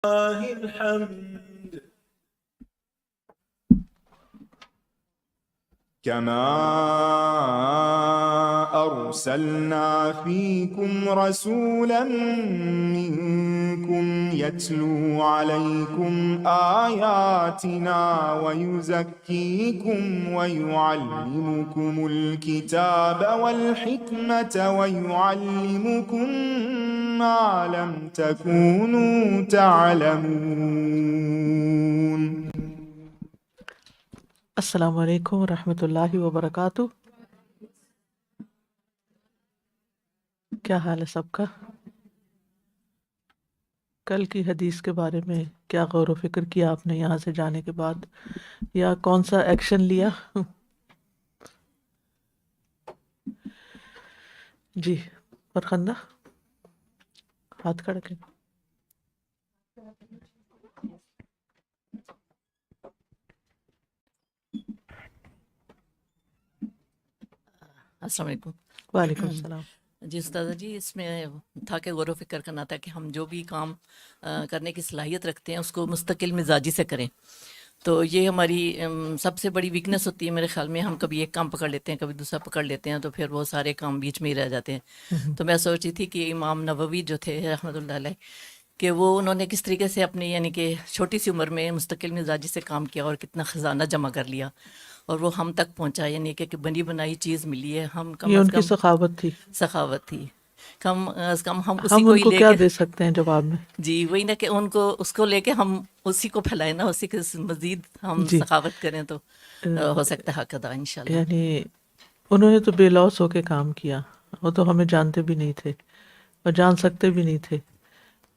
لله الحمد كما أرسلنا فيكم رسولا منكم يتلو عليكم آياتنا ويزكيكم ويعلمكم الكتاب والحكمة ويعلمكم ما لم تكونوا تعلمون. السلام علیکم ورحمۃ اللہ وبرکاتہ. کیا حال ہے سب کا؟ کل کی حدیث کے بارے میں کیا غور و فکر کیا آپ نے یہاں سے جانے کے بعد، یا کون سا ایکشن لیا؟ جی فرخندہ ہاتھ کھڑا کریں. السلام علیکم. وعلیکم السلام. جی استاذہ جی، اس میں تھا کہ غور و فکر کرنا تھا کہ ہم جو بھی کام کرنے کی صلاحیت رکھتے ہیں اس کو مستقل مزاجی سے کریں. تو یہ ہماری سب سے بڑی ویکنس ہوتی ہے میرے خیال میں. ہم کبھی ایک کام پکڑ لیتے ہیں، کبھی دوسرا پکڑ لیتے ہیں، تو پھر وہ سارے کام بیچ میں ہی رہ جاتے ہیں. تو میں سوچ رہی تھی کہ امام نووی جو تھے رحمۃ اللہ علیہ، کہ وہ انہوں نے کس طریقے سے اپنی یعنی کہ چھوٹی سی عمر میں مستقل مزاجی سے کام کیا اور کتنا خزانہ جمع کر لیا اور وہ ہم تک پہنچا. یعنی کہ بنی بنائی چیز ملی ہے. ہم کم یہ از ان کی کم سخاوت تھی. سخاوت تھی. کم از کم ہم اسی ہم کو ان ہی کو لے کیا کے، دے سکتے ہیں جواب میں؟ جی وہی نا، کہ ان کو اس کو لے کے ہم اسی کو پھیلائیں نا، اسی کے مزید ہم جی سخاوت کریں تو ہو سکتا ہے حق ادا انشاءاللہ. یعنی انہوں نے تو بے لوث ہو کے کام کیا. وہ تو ہمیں جانتے بھی نہیں تھے اور جان سکتے بھی نہیں تھے،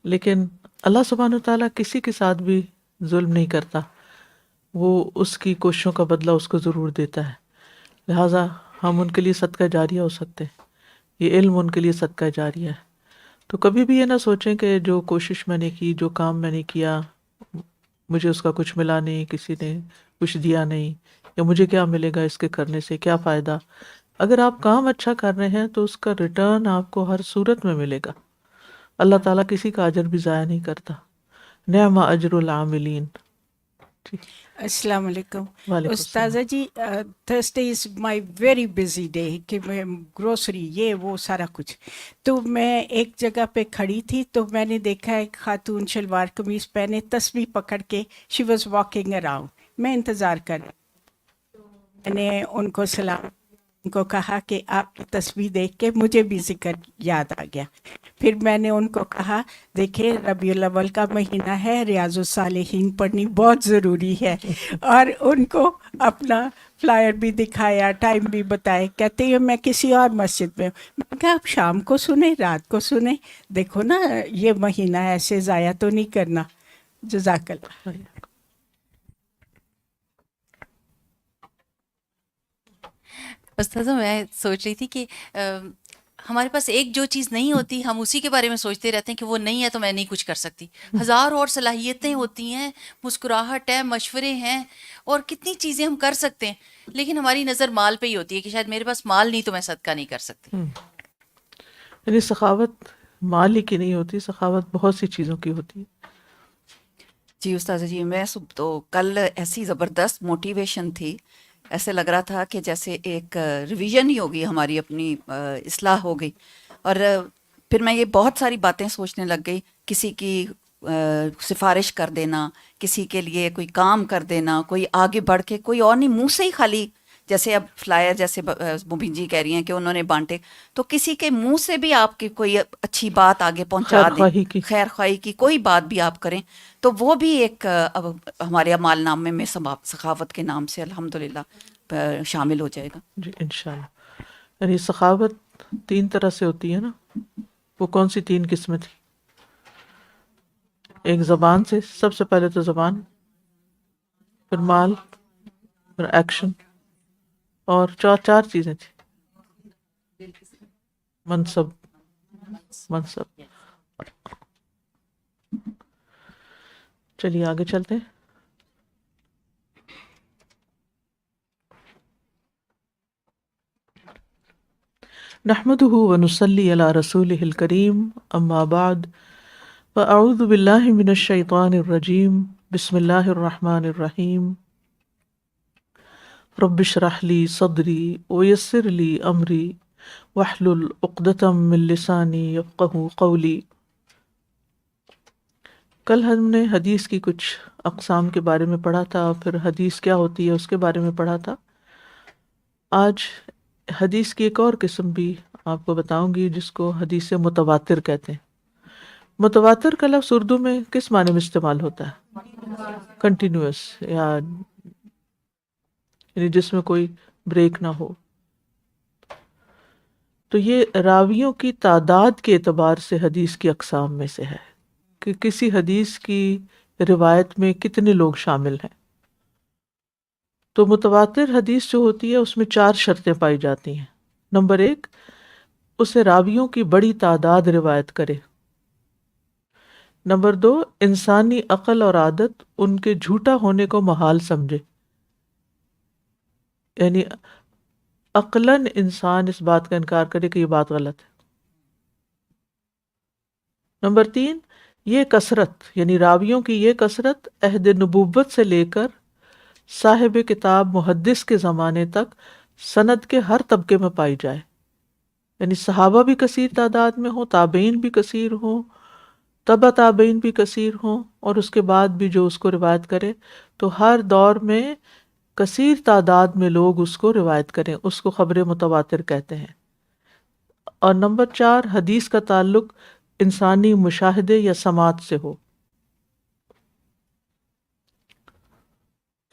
لیکن اللہ سبحانہ وتعالیٰ کسی کے ساتھ بھی ظلم نہیں کرتا. وہ اس کی کوششوں کا بدلہ اس کو ضرور دیتا ہے. لہٰذا ہم ان کے لیے صدقہ جاریہ ہو سکتے ہیں. یہ علم ان کے لیے صدقہ جاریہ ہے. تو کبھی بھی یہ نہ سوچیں کہ جو کوشش میں نے کی، جو کام میں نے کیا، مجھے اس کا کچھ ملا نہیں، کسی نے کچھ دیا نہیں، یا مجھے کیا ملے گا اس کے کرنے سے، کیا فائدہ. اگر آپ کام اچھا کر رہے ہیں تو اس کا ریٹرن آپ کو ہر صورت میں ملے گا. اللہ تعالیٰ کسی کا اجر بھی ضائع نہیں کرتا. نعم اجر العاملین. ٹھیک. السلام علیکم وعلیکم السلام. استاذہ ji. Thursday is my very busy day کہ میں گروسری یہ وہ سارا کچھ. تو میں ایک جگہ پہ کھڑی تھی تو میں نے دیکھا ایک خاتون شلوار قمیض پہنے تسبیح پکڑ کے شی واز واکنگ اراؤنڈ. میں انتظار کر رہی. میں نے ان کو سلام ان کو کہا کہ آپ کی تسبیح دیکھ کے مجھے بھی ذکر یاد آ گیا. پھر میں نے ان کو کہا دیکھیں ربیع الاول کا مہینہ ہے، ریاض الصالحین پڑھنی بہت ضروری ہے، اور ان کو اپنا فلائر بھی دکھایا، ٹائم بھی بتائے. کہتے ہیں میں کسی اور مسجد میں ہوں. میں نے کہا آپ شام کو سنیں، رات کو سنیں، دیکھو نا یہ مہینہ ایسے ضائع تو نہیں کرنا. جزاک اللہ. استاذہ میں سوچ رہی تھی کہ ہمارے پاس ایک جو چیز نہیں ہوتی ہم اسی کے بارے میں سوچتے رہتے ہیں کہ وہ نہیں ہے تو میں نہیں کچھ کر سکتی. ہزار اور صلاحیتیں ہوتی ہیں، مسکراہٹ ہے، مشورے ہیں، اور کتنی چیزیں ہم کر سکتے ہیں، لیکن ہماری نظر مال پہ ہی ہوتی ہے کہ شاید میرے پاس مال نہیں تو میں صدقہ نہیں کر سکتی. یعنی سخاوت مال ہی کی نہیں ہوتی، سخاوت بہت سی چیزوں کی ہوتی ہے. جی استاذہ جی، میں تو کل ایسی زبردست موٹیویشن تھی، ایسے لگ رہا تھا کہ جیسے ایک ریویژن ہی ہوگی ہماری، اپنی اصلاح ہو گئی. اور پھر میں یہ بہت ساری باتیں سوچنے لگ گئی، کسی کی سفارش کر دینا، کسی کے لیے کوئی کام کر دینا، کوئی آگے بڑھ کے، کوئی اور نہیں، منہ سے ہی خالی، جیسے اب فلائر جیسے مبین جی کہہ رہی ہیں کہ انہوں نے بانٹے، تو کسی کے منہ سے بھی آپ کی کوئی اچھی بات آگے پہنچا خیر دیں، خواہی کی. خیر خواہی کی کوئی بات بھی آپ کریں، تو وہ بھی ایک ہمارے اعمال نامے میں سخاوت کے نام سے الحمدللہ شامل ہو جائے گا. جی انشاءاللہ. یعنی سخاوت 3 طرح سے ہوتی ہے نا. وہ کون سی 3 قسمیں تھی؟ ایک زبان سے، سب سے پہلے تو زبان، پھر مال، پھر ایکشن، اور 4 چیزیں تھیں. منصب. چلیے آگے چلتے ہیں. نحمده ونصلي على رسوله الكريم، اما بعد فاعوذ باللہ من الشیطان الرجیم بسم اللہ الرحمن الرحیم رب اشرح لی صدری ویسر لی امری واحلل عقدۃ من لسانی یفقہوا قولی۔ کل ہم نے حدیث کی کچھ اقسام کے بارے میں پڑھا تھا، پھر حدیث کیا ہوتی ہے اس کے بارے میں پڑھا تھا۔ آج حدیث کی ایک اور قسم بھی آپ کو بتاؤں گی جس کو حدیث متواتر کہتے ہیں۔ متواتر کا لفظ اردو میں کس معنی میں استعمال ہوتا ہے؟ کنٹینیوس، یا یعنی جس میں کوئی بریک نہ ہو۔ تو یہ راویوں کی تعداد کے اعتبار سے حدیث کی اقسام میں سے ہے کہ کسی حدیث کی روایت میں کتنے لوگ شامل ہیں۔ تو متواتر حدیث جو ہوتی ہے اس میں 4 شرطیں پائی جاتی ہیں۔ نمبر 1، اسے راویوں کی بڑی تعداد روایت کرے۔ نمبر 2، انسانی عقل اور عادت ان کے جھوٹا ہونے کو محال سمجھے، یعنی عقلاً انسان اس بات کا انکار کرے کہ یہ بات غلط ہے۔ نمبر 3، یہ کثرت، یعنی راویوں کی یہ کثرت عہد نبوت سے لے کر صاحب کتاب محدث کے زمانے تک سند کے ہر طبقے میں پائی جائے، یعنی صحابہ بھی کثیر تعداد میں ہوں، تابعین بھی کثیر ہوں، تبع تابعین بھی کثیر ہوں، اور اس کے بعد بھی جو اس کو روایت کرے تو ہر دور میں کثیر تعداد میں لوگ اس کو روایت کریں، اس کو خبر متواتر کہتے ہیں۔ اور نمبر 4، حدیث کا تعلق انسانی مشاہدے یا سماعت سے ہو۔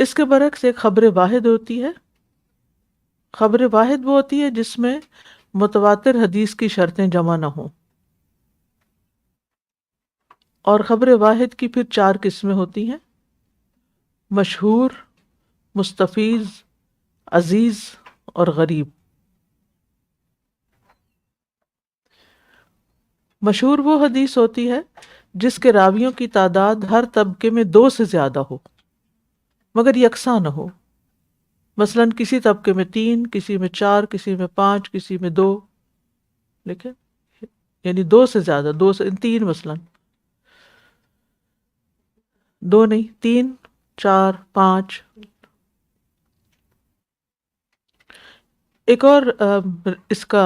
اس کے برعکس ایک خبر واحد ہوتی ہے۔ خبر واحد وہ ہوتی ہے جس میں متواتر حدیث کی شرطیں جمع نہ ہوں۔ اور خبر واحد کی پھر 4 قسمیں ہوتی ہیں: مشہور، مستفیض، عزیز اور غریب۔ مشہور وہ حدیث ہوتی ہے جس کے راویوں کی تعداد ہر طبقے میں 2 سے زیادہ ہو مگر یکساں نہ ہو، مثلا کسی طبقے میں 3، کسی میں 4، کسی میں 5، کسی میں 2، لیکن یعنی 2 سے زیادہ، 2 سے 3، مثلا 2 نہیں، 3، 4، 5۔ ایک اور اس کا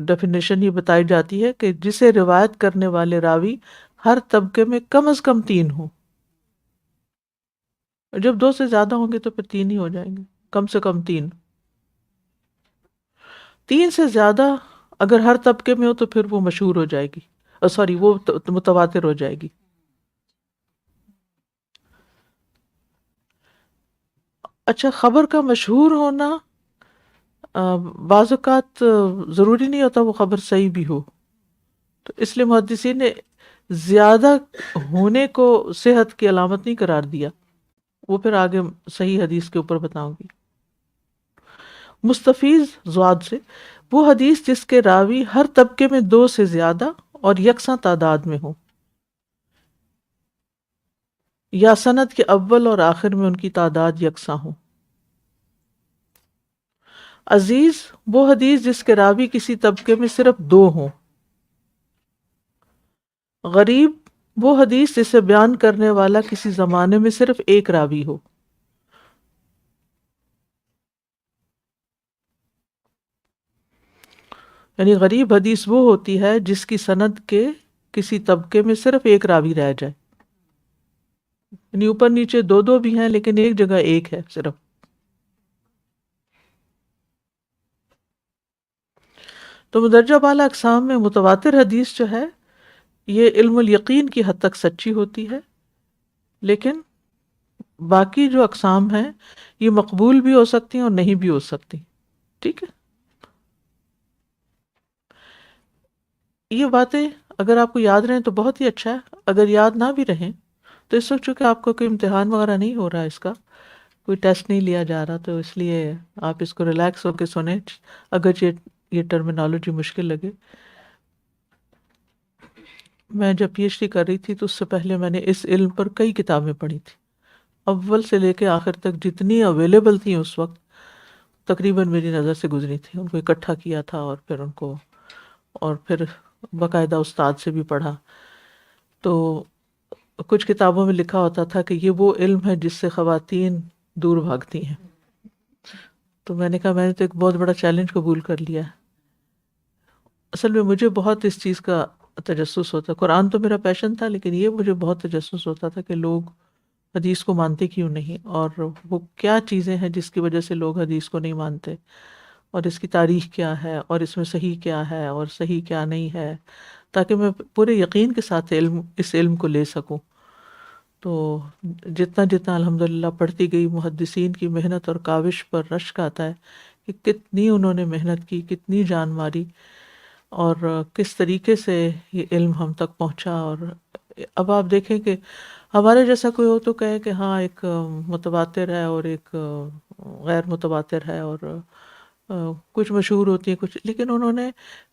ڈیفینیشن یہ بتائی جاتی ہے کہ جسے روایت کرنے والے راوی ہر طبقے میں کم از کم 3 ہوں۔ جب 2 سے زیادہ ہوں گے تو پھر 3 ہی ہو جائیں گے، کم سے کم 3۔ 3 سے زیادہ اگر ہر طبقے میں ہو تو پھر وہ مشہور ہو جائے گی، وہ متواتر ہو جائے گی۔ اچھا، خبر کا مشہور ہونا بعض اوقات ضروری نہیں ہوتا وہ خبر صحیح بھی ہو، تو اس لیے محدثین نے زیادہ ہونے کو صحت کی علامت نہیں قرار دیا، وہ پھر آگے صحیح حدیث کے اوپر بتاؤں گی۔ مستفیض ضاد سے وہ حدیث جس کے راوی ہر طبقے میں 2 سے زیادہ اور یکساں تعداد میں ہوں، یا سند کے اول اور آخر میں ان کی تعداد یکساں ہوں۔ عزیز وہ حدیث جس کے راوی کسی طبقے میں صرف 2 ہوں۔ غریب وہ حدیث جسے بیان کرنے والا کسی زمانے میں صرف 1 راوی ہو۔ یعنی غریب حدیث وہ ہوتی ہے جس کی سند کے کسی طبقے میں صرف 1 راوی رہ جائے، یعنی اوپر نیچے 2 بھی ہیں لیکن ایک جگہ 1 ہے صرف۔ تو مدرجہ بالا اقسام میں متواتر حدیث جو ہے یہ علم الیقین کی حد تک سچی ہوتی ہے، لیکن باقی جو اقسام ہیں یہ مقبول بھی ہو سکتی ہیں اور نہیں بھی ہو سکتی۔ ٹھیک ہے، یہ باتیں اگر آپ کو یاد رہیں تو بہت ہی اچھا ہے، اگر یاد نہ بھی رہیں تو اس وقت چونکہ آپ کو کوئی امتحان وغیرہ نہیں ہو رہا، اس کا کوئی ٹیسٹ نہیں لیا جا رہا، تو اس لیے آپ اس کو ریلیکس ہو کے سنیں، اگر یہ ٹرمینالوجی مشکل لگے۔ میں جب پی ایچ ڈی کر رہی تھی تو اس سے پہلے میں نے اس علم پر کئی کتابیں پڑھی تھی، اول سے لے کے آخر تک جتنی اویلیبل تھیں اس وقت تقریباً میری نظر سے گزری تھی، ان کو اکٹھا کیا تھا اور پھر ان کو، اور پھر باقاعدہ استاد سے بھی پڑھا۔ تو کچھ کتابوں میں لکھا ہوتا تھا کہ یہ وہ علم ہے جس سے خواتین دور بھاگتی ہیں. تو میں نے کہا میں نے تو ایک بہت بڑا چیلنج قبول کر لیا ہے. اصل میں مجھے بہت اس چیز کا تجسس ہوتا. قرآن تو میرا پیشن تھا، لیکن یہ مجھے بہت تجسس ہوتا تھا کہ لوگ حدیث کو مانتے کیوں نہیں، اور وہ کیا چیزیں ہیں جس کی وجہ سے لوگ حدیث کو نہیں مانتے، اور اس کی تاریخ کیا ہے، اور اس میں صحیح کیا ہے اور صحیح کیا نہیں ہے، تاکہ میں پورے یقین کے ساتھ اس علم کو لے سکوں. تو جتنا جتنا الحمدللہ پڑھتی گئی، محدثین کی محنت اور کاوش پر رشک آتا ہے کہ کتنی انہوں نے محنت کی، کتنی جان ماری، اور کس طریقے سے یہ علم ہم تک پہنچا. اور اب آپ دیکھیں کہ ہمارے جیسا کوئی ہو تو کہے کہ ہاں ایک متواتر ہے اور ایک غیر متواتر ہے، اور کچھ مشہور ہوتی ہیں کچھ، لیکن انہوں نے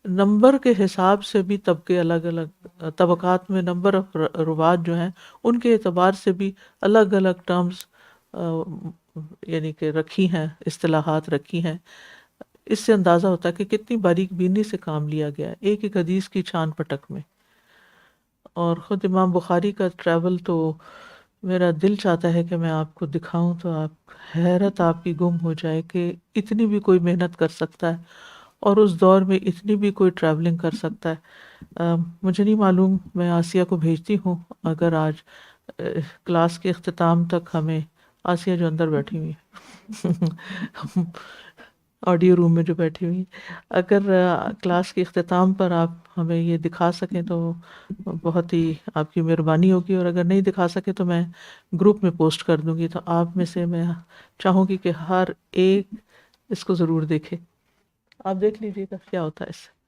نمبر کے حساب سے بھی طبقے الگ الگ طبقات میں نمبر آف روات جو ہیں ان کے اعتبار سے بھی الگ الگ ٹرمز یعنی کہ رکھی ہیں، اصطلاحات رکھی ہیں. اس سے اندازہ ہوتا ہے کہ کتنی باریک بینی سے کام لیا گیا ہے ایک ایک حدیث کی چھان پٹک میں. اور خود امام بخاری کا ٹریول تو میرا دل چاہتا ہے کہ میں آپ کو دکھاؤں تو آپ حیرت آپ کی گم ہو جائے کہ اتنی بھی کوئی محنت کر سکتا ہے، اور اس دور میں اتنی بھی کوئی ٹریولنگ کر سکتا ہے. مجھے نہیں معلوم، میں آسیہ کو بھیجتی ہوں اگر آج کلاس کے اختتام تک ہمیں، آسیہ جو اندر بیٹھی ہوئی ہے آڈیو روم میں جو بیٹھی ہوئی، اگر کلاس کے اختتام پر آپ ہمیں یہ دکھا سکیں تو بہت ہی آپ کی مہربانی ہوگی، اور اگر نہیں دکھا سکے تو میں گروپ میں پوسٹ کر دوں گی. تو آپ میں سے میں چاہوں گی کہ ہر ایک اس کو ضرور دیکھے. آپ دیکھ لیجیے گا کیا ہوتا ہے اس سے.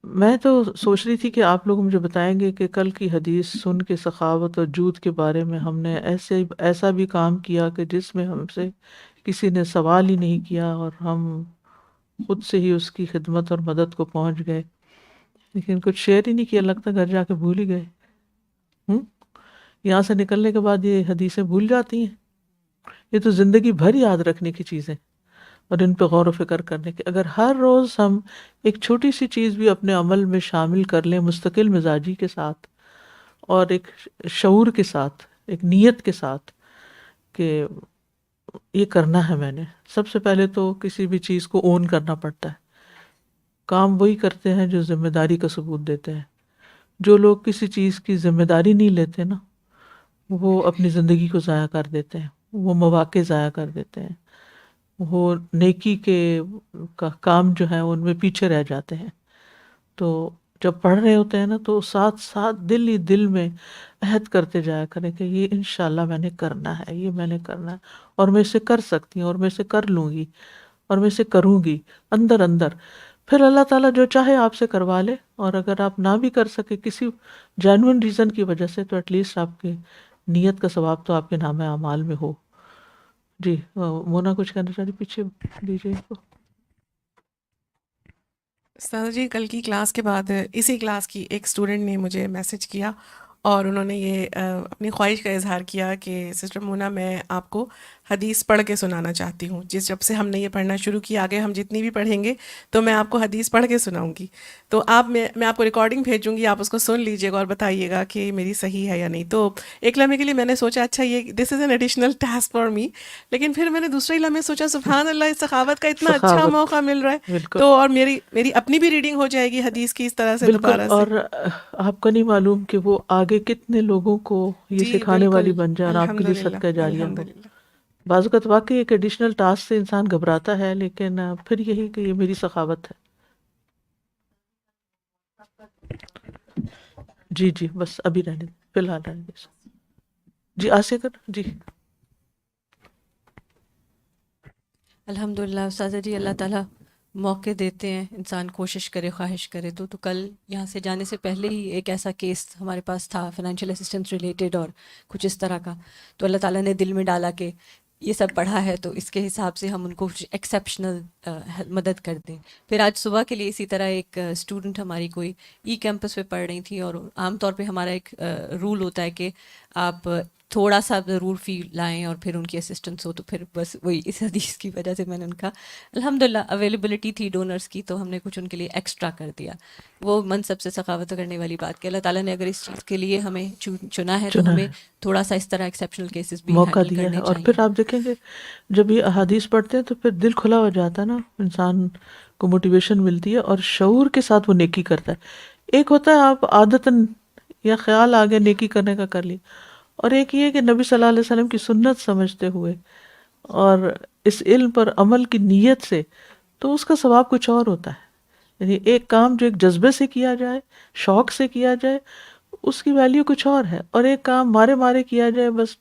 میں تو سوچ رہی تھی کہ آپ لوگ مجھے بتائیں گے کہ کل کی حدیث سن کے سخاوت اور جود کے بارے میں ہم نے ایسا بھی کام کیا کہ جس میں ہم سے کسی نے سوال ہی نہیں کیا اور ہم خود سے ہی اس کی خدمت اور مدد کو پہنچ گئے، لیکن کچھ شیئر ہی نہیں کیا، لگتا گھر جا کے بھول ہی گئے. یہاں سے نکلنے کے بعد یہ حدیثیں بھول جاتی ہیں. یہ تو زندگی بھر یاد رکھنے کی چیزیں اور ان پہ غور و فکر کرنے کی. اگر ہر روز ہم ایک چھوٹی سی چیز بھی اپنے عمل میں شامل کر لیں مستقل مزاجی کے ساتھ اور ایک شعور کے ساتھ، ایک نیت کے ساتھ کہ یہ کرنا ہے میں نے. سب سے پہلے تو کسی بھی چیز کو اون کرنا پڑتا ہے. کام وہی کرتے ہیں جو ذمہ داری کا ثبوت دیتے ہیں. جو لوگ کسی چیز کی ذمہ داری نہیں لیتے نا، وہ اپنی زندگی کو ضائع کر دیتے ہیں، وہ مواقع ضائع کر دیتے ہیں، وہ نیکی کے کام جو ہیں ان میں پیچھے رہ جاتے ہیں. تو جب پڑھ رہے ہوتے ہیں نا تو ساتھ ساتھ دل ہی دل میں عہد کرتے جایا کریں کہ یہ انشاءاللہ میں نے کرنا ہے، یہ میں نے کرنا ہے، اور میں اسے کر سکتی ہوں، اور میں اسے کر لوں گی، اور میں اسے کروں گی اندر اندر. پھر اللہ تعالیٰ جو چاہے آپ سے کروا لے. اور اگر آپ نہ بھی کر سکے کسی جینوئن ریزن کی وجہ سے، تو ایٹ لیسٹ آپ کے نیت کا ثواب تو آپ کے نام اعمال میں ہو. جی مونا کچھ کہنا چاہ رہی، پیچھے دیجیے ان کو. استاذہ جی، کل کی کلاس کے بعد اسی کلاس کی ایک اسٹوڈنٹ نے مجھے میسج کیا اور انہوں نے یہ اپنی خواہش کا اظہار کیا کہ سسٹر مونا میں آپ کو حدیث پڑھ کے سنانا چاہتی ہوں. جب سے ہم نے یہ پڑھنا شروع کیا، آگے ہم جتنی بھی پڑھیں گے تو میں آپ کو حدیث پڑھ کے سناؤں گی. تو میں آپ کو ریکارڈنگ بھیجوں گی، آپ اس کو سن لیجیے گا اور بتائیے گا کہ میری صحیح ہے یا نہیں. تو ایک لمحے کے لیے میں نے سوچا اچھا یہ this is an additional task for me, لیکن پھر میں نے دوسرے لمحے سوچا سبحان اللہ، اس سخاوت کا اتنا اچھا سخاوت، موقع مل رہا ہے. بالکل تو اور میری اپنی بھی ریڈنگ ہو جائے گی حدیث کی اس طرح سے بالکل. دوبارہ سے. اور آپ کو نہیں معلوم کہ وہ آگے کتنے لوگوں کو یہ جی سکھانے والی بالکل، بن جائے اور آپ کے لیے الحمدللہ صدقہ جاریہ ہو. الحمدللہ. بعض اوقات واقعی ایک ایڈیشنل ٹاسک سے انسان گھبراتا ہے، لیکن پھر یہی کہ یہ میری سخاوت ہے. جی جی بس ابھی رہنے دیں، فی الحال رہنے دیں. جی آسیہ کر. جی الحمدللہ استاذہ جی، اللہ تعالیٰ موقع دیتے ہیں، انسان کوشش کرے، خواہش کرے. تو کل یہاں سے جانے سے پہلے ہی ایک ایسا کیس ہمارے پاس تھا فائنینشیل اسسٹنس ریلیٹڈ اور کچھ اس طرح کا، تو اللہ تعالیٰ نے دل میں ڈالا کہ یہ سب پڑھا ہے تو اس کے حساب سے ہم ان کو ایکسیپشنل مدد کر دیں. پھر آج صبح کے لیے اسی طرح ایک اسٹوڈنٹ ہماری کوئی ای کیمپس پہ پڑھ رہی تھی، اور عام طور پہ ہمارا ایک رول ہوتا ہے کہ آپ تھوڑا سا ضرور فی لائیں اور پھر ان کی اسسٹنس ہو تو پھر بس وہی اس حدیث کی وجہ سے میں نے ان کا الحمدللہ اویلیبلٹی تھی ڈونرز کی تو ہم نے کچھ ان کے لیے ایکسٹرا کر دیا. وہ منصب سے سخاوت کرنے والی بات کہ اللہ تعالیٰ نے اگر اس چیز کے لیے ہمیں چنا ہے تو چنا ہمیں ہے، تھوڑا سا اس طرح ایکسیپشنل کیسز بھی موقع ہینڈل دیا ہے. کرنے اور چاہیے. پھر آپ دیکھیں گے جب یہ احادیث پڑھتے ہیں تو پھر دل کھلا ہو جاتا ہے نا، انسان کو موٹیویشن ملتی ہے اور شعور کے ساتھ وہ نیکی کرتا ہے. ایک ہوتا ہے آپ عادتاً یا خیال آ گیا نیکی کرنے کا کر لی، اور ایک یہ کہ نبی صلی اللہ علیہ وسلم کی سنت سمجھتے ہوئے اور اس علم پر عمل کی نیت سے، تو اس کا ثواب کچھ اور ہوتا ہے. یعنی ایک کام جو ایک جذبے سے کیا جائے، شوق سے کیا جائے، اس کی ویلیو کچھ اور ہے، اور ایک کام مارے مارے کیا جائے، بس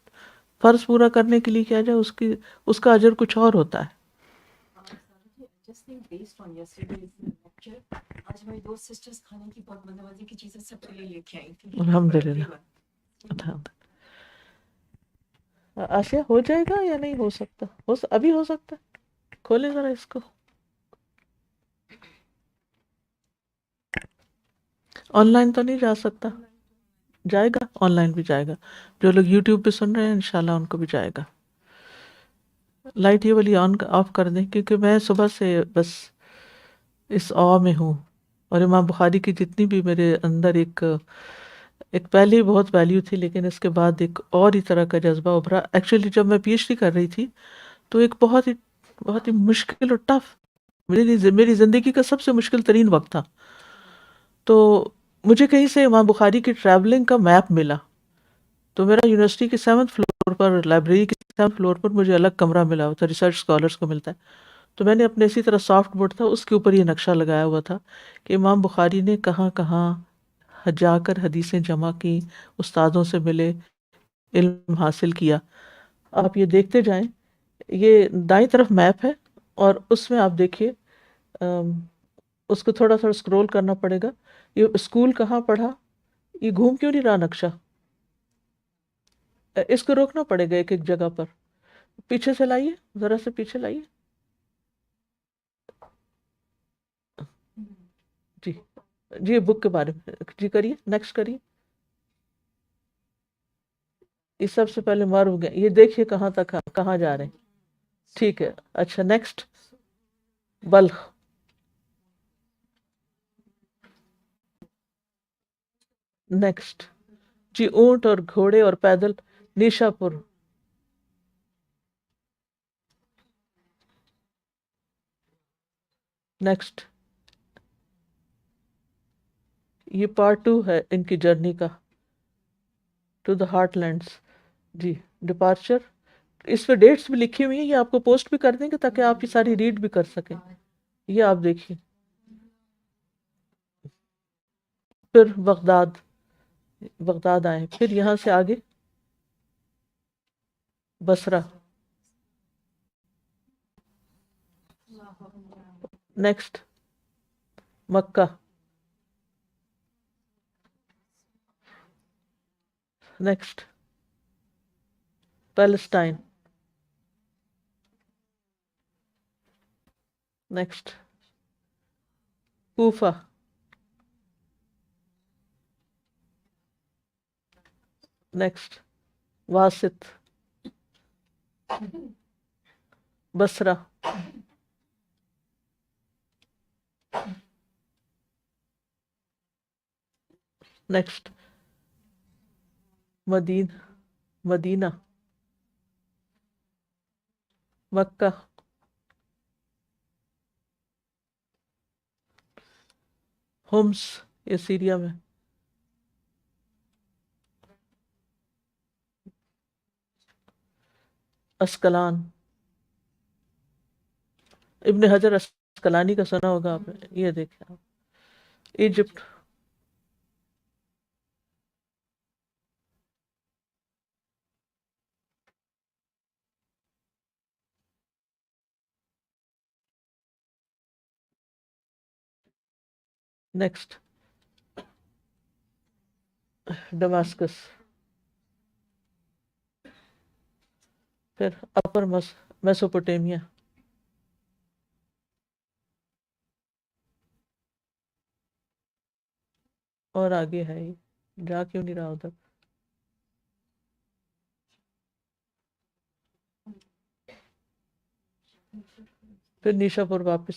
فرض پورا کرنے کے لیے کیا جائے، اس کا اجر کچھ اور ہوتا ہے. Just think based on yesterday's lecture, آج ہماری دو سسٹرز کھانے کی بہت مزے مزے کی چیزیں سب کے لیے لے کے آئی تھی. الحمد للہ. آسیہ ہو جائے گا یا نہیں ہو سکتا؟ ابھی ہو سکتا ہے. کھولیں ذرا اس کو. آن لائن تو نہیں جا سکتا؟ جائے گا، آن لائن بھی جائے گا. جو لوگ یوٹیوب پہ سن رہے ہیں انشاءاللہ ان کو بھی جائے گا. لائٹ یہ والی آف کر دیں، کیونکہ میں صبح سے بس اس آ میں ہوں. اور امام بخاری کی جتنی بھی میرے اندر ایک پہلے ہی بہت ویلیو تھی، لیکن اس کے بعد ایک اور ہی طرح کا جذبہ ابھرا. ایکچولی جب میں پی ایچ ڈی کر رہی تھی تو ایک بہت ہی مشکل اور ٹف، میری زندگی کا سب سے مشکل ترین وقت تھا. تو مجھے کہیں سے امام بخاری کی ٹریولنگ کا میپ ملا. تو میرا یونیورسٹی کے 7th فلور پر، لائبریری کے 7th فلور پر مجھے الگ کمرہ ملا ہوا تھا، ریسرچ اسکالرس کو ملتا ہے. تو میں نے اپنے اسی طرح سافٹ بورڈ تھا، اس کے اوپر یہ نقشہ لگایا ہوا تھا کہ امام بخاری نے کہاں کہاں جا کر حدیثیں جمع کی، استادوں سے ملے، علم حاصل کیا. آپ یہ دیکھتے جائیں، یہ دائیں طرف میپ ہے، اور اس میں آپ دیکھیے اس کو تھوڑا تھوڑا اسکرول کرنا پڑے گا. یہ اسکول کہاں پڑھا، یہ گھوم کیوں نہیں رہا نقشہ، اس کو روکنا پڑے گا ایک ایک جگہ پر. پیچھے سے لائیے، ذرا سے پیچھے لائیے. جی جی، بک کے بارے میں جی کریے، نیکسٹ کریے. یہ سب سے پہلے مرو گئے، یہ دیکھیے کہاں تک، کہاں جا رہے ہیں. ٹھیک ہے، اچھا نیکسٹ. بلخ. نیکسٹ جی، اونٹ اور گھوڑے اور پیدل، نیشا پور. نیکسٹ. یہ پارٹ 2 ہے ان کی جرنی کا، ٹو دا ہارٹ لینڈس. جی ڈپارچر. اس پہ ڈیٹس بھی لکھی ہوئی ہیں، یہ آپ کو پوسٹ بھی کر دیں گے تاکہ آپ یہ ساری ریڈ بھی کر سکیں. یہ آپ دیکھیے. پھر بغداد آئے، پھر یہاں سے آگے Basra. Next Mecca. Next Palestine. Next Kufa. Next Wasit. Basra. Next Medina. Mecca. Homs, یہ سیریا میں. اسکلان. ابن حجر اسکلانی کا سنا ہوگا آپ نے، یہ دیکھیں آپ. ایجپٹ. نیکسٹ ڈماسکس. پھر اپر میسوپوٹیمیا. اور آگے ہے، یہ جا کیوں نہیں رہا ادھر. پھر نیشا پور واپس،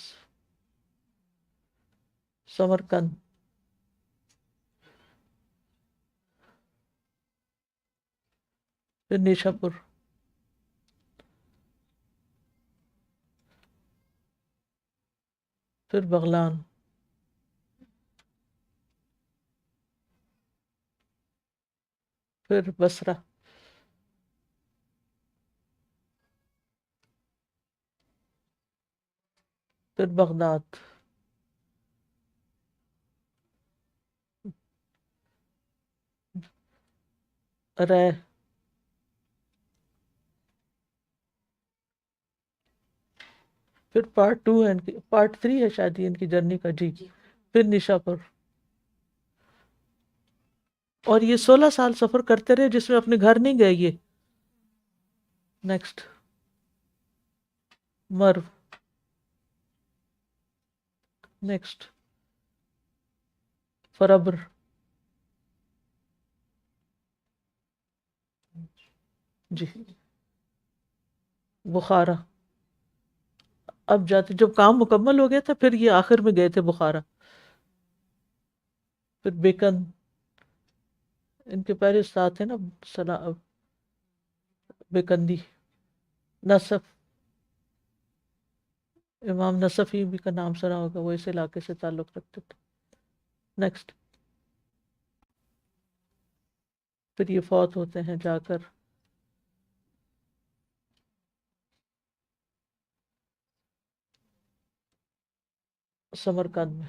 سمرقند، پھر نیشا پور، پھر بغلان، پھر بصرہ، پھر بغداد، رے، پھر پارٹ 2 ہے ان کی، پارٹ 3 ہے شاید یہ ان کی جرنی کا، جی، پھر نیشا پور. اور یہ 16 سال سفر کرتے رہے جس میں اپنے گھر نہیں گئے یہ. نیکسٹ مرو، نیکسٹ فربر، جی، بخارا. اب جاتے جب کام مکمل ہو گیا تھا پھر یہ آخر میں گئے تھے بخارا. پھر بیکن، ان کے پہلے استاد تھے نا بیکندی. نصف، امام نصفی بھی کا نام سنا ہوگا، وہ اس علاقے سے تعلق رکھتے تھے. نیکسٹ، پھر یہ فوت ہوتے ہیں جا کر سمرقند میں.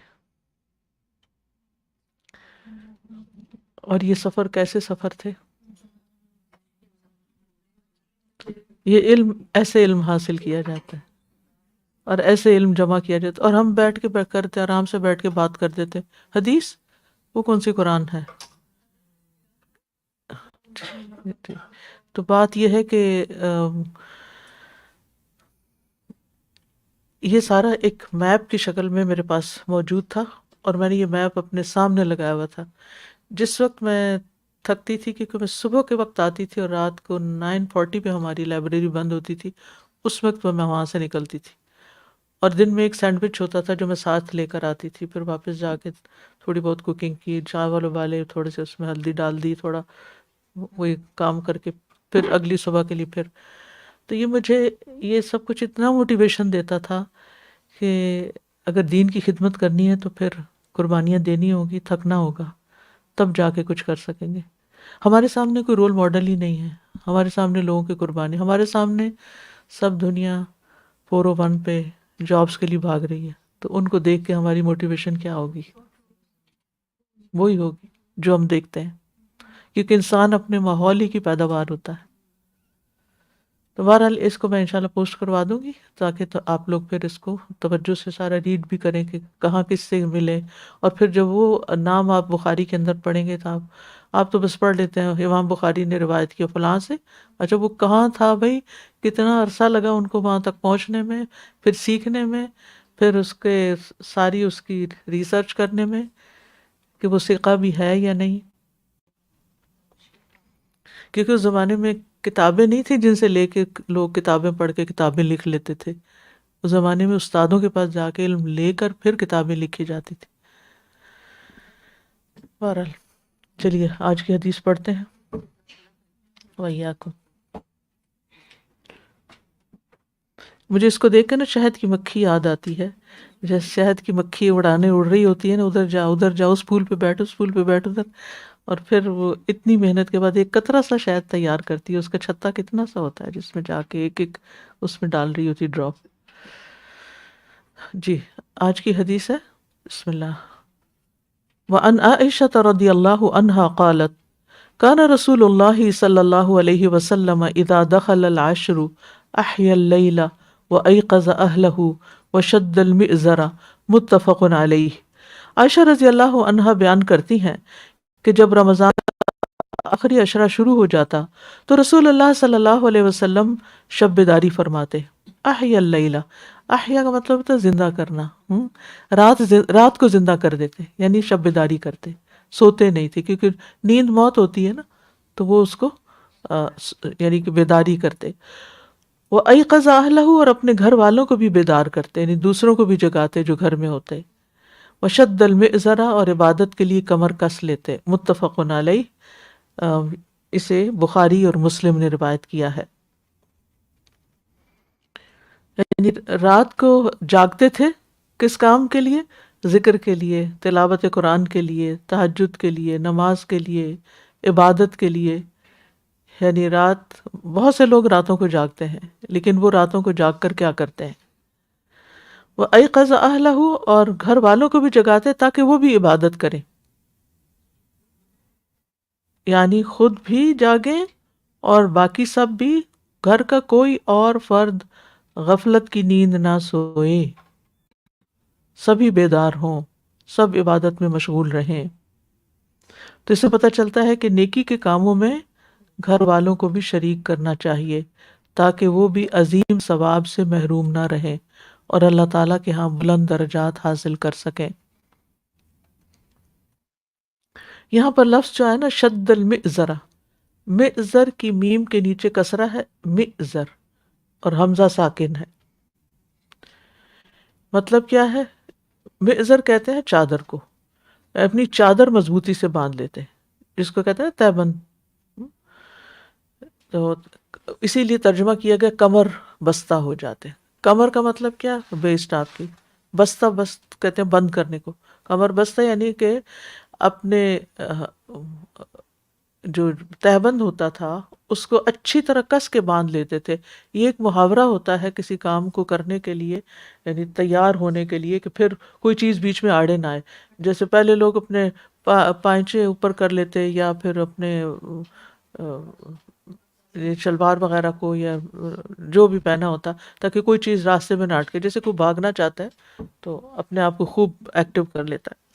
اور یہ سفر کیسے سفر تھے؟ یہ علم، ایسے علم حاصل کیا جاتا ہے اور ایسے علم جمع کیا جاتا ہے، اور ہم بیٹھ کے کرتے، آرام سے بیٹھ کے بات کر دیتے. حدیث وہ کون سی قرآن ہے؟ تو بات یہ ہے کہ یہ سارا ایک میپ کی شکل میں میرے پاس موجود تھا، اور میں نے یہ میپ اپنے سامنے لگایا ہوا تھا. جس وقت میں تھکتی تھی، کیونکہ میں صبح کے وقت آتی تھی اور رات کو 9:40 پہ ہماری لائبریری بند ہوتی تھی، اس وقت میں وہاں سے نکلتی تھی، اور دن میں ایک سینڈوچ ہوتا تھا جو میں ساتھ لے کر آتی تھی. پھر واپس جا کے تھوڑی بہت کوکنگ کی، چاول ابالے، تھوڑے سے اس میں ہلدی ڈال دی، تھوڑا وہی کام کر کے پھر اگلی صبح کے لیے پھر. تو یہ مجھے یہ سب کچھ اتنا موٹیویشن دیتا تھا کہ اگر دین کی خدمت کرنی ہے تو پھر قربانیاں دینی ہوگی، تھکنا ہوگا، تب جا کے کچھ کر سکیں گے. ہمارے سامنے کوئی رول ماڈل ہی نہیں ہے، ہمارے سامنے لوگوں کی قربانی، ہمارے سامنے سب دنیا 401 پہ جابس کے لیے بھاگ رہی ہے. تو ان کو دیکھ کے ہماری موٹیویشن کیا ہوگی؟ وہی ہوگی جو ہم دیکھتے ہیں، کیونکہ انسان اپنے ماحول ہی کی پیداوار ہوتا ہے. تو بہرحال اس کو میں انشاءاللہ پوسٹ کروا دوں گی، تاکہ تو آپ لوگ پھر اس کو توجہ سے سارا ریڈ بھی کریں کہ کہاں کس سے ملے. اور پھر جب وہ نام آپ بخاری کے اندر پڑھیں گے تو آپ تو بس پڑھ لیتے ہیں امام بخاری نے روایت کیا فلاں سے، اچھا وہ کہاں تھا بھائی، کتنا عرصہ لگا ان کو وہاں تک پہنچنے میں، پھر سیکھنے میں، پھر اس کے ساری اس کی ریسرچ کرنے میں کہ وہ ثقہ بھی ہے یا نہیں. کیونکہ اس زمانے میں کتابیں نہیں تھی جن سے لے کے لوگ کتابیں پڑھ کے کتابیں لکھ لیتے تھے. اس زمانے میں استادوں کے پاس جا کے علم لے کر پھر کتابیں لکھی جاتی تھی. بہرحال چلیے آج کی حدیث پڑھتے ہیں. وَإِيَّاكُمْ. مجھے اس کو دیکھ کر نا شہد کی مکھی یاد آتی ہے. جیسے شہد کی مکھی اڑ رہی ہوتی ہے نا، ادھر جاؤ اس پھول پہ بیٹھو، اس پھول پہ بیٹھو ادھر، اور پھر وہ اتنی محنت کے بعد ایک قطرہ سا شہد تیار کرتی ہے. اس کا چھتا کتنا سا ہوتا ہے جس میں جا کے ایک ایک اس میں ڈال رہی ہوتی ڈراپ. جی آج کی حدیث ہے، بسم اللہ. وعن عائشة رضی اللہ عنہا قالت كان رسول اللہ صلی اللہ علیہ وسلم اذا دخل العشر احیا اللیل وایقظ اہلہ وشد المئزر. متفق علیہ. عائشہ رضی اللہ عنہا بیان کرتی ہیں کہ جب رمضان آخری عشرہ شروع ہو جاتا تو رسول اللہ صلی اللہ علیہ وسلم شب بیداری فرماتے. احیا اللیل، احیا کا مطلب ہوتا ہے زندہ کرنا. رات کو زندہ کر دیتے، یعنی شب بیداری کرتے، سوتے نہیں تھے، کیونکہ نیند موت ہوتی ہے نا، تو وہ اس کو یعنی کہ بیداری کرتے. وَأَيْقَظَ أَهْلَهُ، اور اپنے گھر والوں کو بھی بیدار کرتے، یعنی دوسروں کو بھی جگاتے جو گھر میں ہوتے. وَشَدَّ الْمِئْزَرَ، اور عبادت کے لیے کمر کس لیتے. متفق علیہ، اسے بخاری اور مسلم نے روایت کیا ہے. یعنی رات کو جاگتے تھے کس کام کے لیے؟ ذکر کے لیے، تلاوت قرآن کے لیے، تہجد کے لیے، نماز کے لیے، عبادت کے لیے. یعنی رات، بہت سے لوگ راتوں کو جاگتے ہیں، لیکن وہ راتوں کو جاگ کر کیا کرتے ہیں؟ وہ ایقظ اہلہ، اور گھر والوں کو بھی جگاتے تاکہ وہ بھی عبادت کریں. یعنی خود بھی جاگیں اور باقی سب بھی، گھر کا کوئی اور فرد غفلت کی نیند نہ سوئے، سبھی بیدار ہوں، سب عبادت میں مشغول رہیں. تو اس سے پتہ چلتا ہے کہ نیکی کے کاموں میں گھر والوں کو بھی شریک کرنا چاہیے تاکہ وہ بھی عظیم ثواب سے محروم نہ رہیں اور اللہ تعالیٰ کے ہاں بلند درجات حاصل کر سکیں. یہاں پر لفظ جو ہے نا، شد المئزرہ، مئزر کی میم کے نیچے کسرہ ہے، مئزر، اور حمزہ ساکن ہے. مطلب کیا ہے؟ مئزر کہتے ہیں چادر کو، اپنی چادر مضبوطی سے باندھ لیتے ہیں، جس کو کہتے ہیں تہبند. تو اسی لیے ترجمہ کیا گیا کمر بستہ ہو جاتے. کمر کا مطلب کیا؟ بیسٹ آپ کی، بستہ بست کہتے ہیں بند کرنے کو. کمر بستہ یعنی کہ اپنے جو تہبند ہوتا تھا اس کو اچھی طرح کس کے باندھ لیتے تھے. یہ ایک محاورہ ہوتا ہے کسی کام کو کرنے کے لیے، یعنی تیار ہونے کے لیے کہ پھر کوئی چیز بیچ میں آڑے نہ آئے. جیسے پہلے لوگ اپنے پائنچے اوپر کر لیتے یا پھر اپنے شلوار وغیرہ کو یا جو بھی پہنا ہوتا تاکہ کوئی چیز راستے میں نہ اٹکے. جیسے کوئی بھاگنا چاہتا ہے تو اپنے آپ کو خوب ایکٹیو کر لیتا ہے.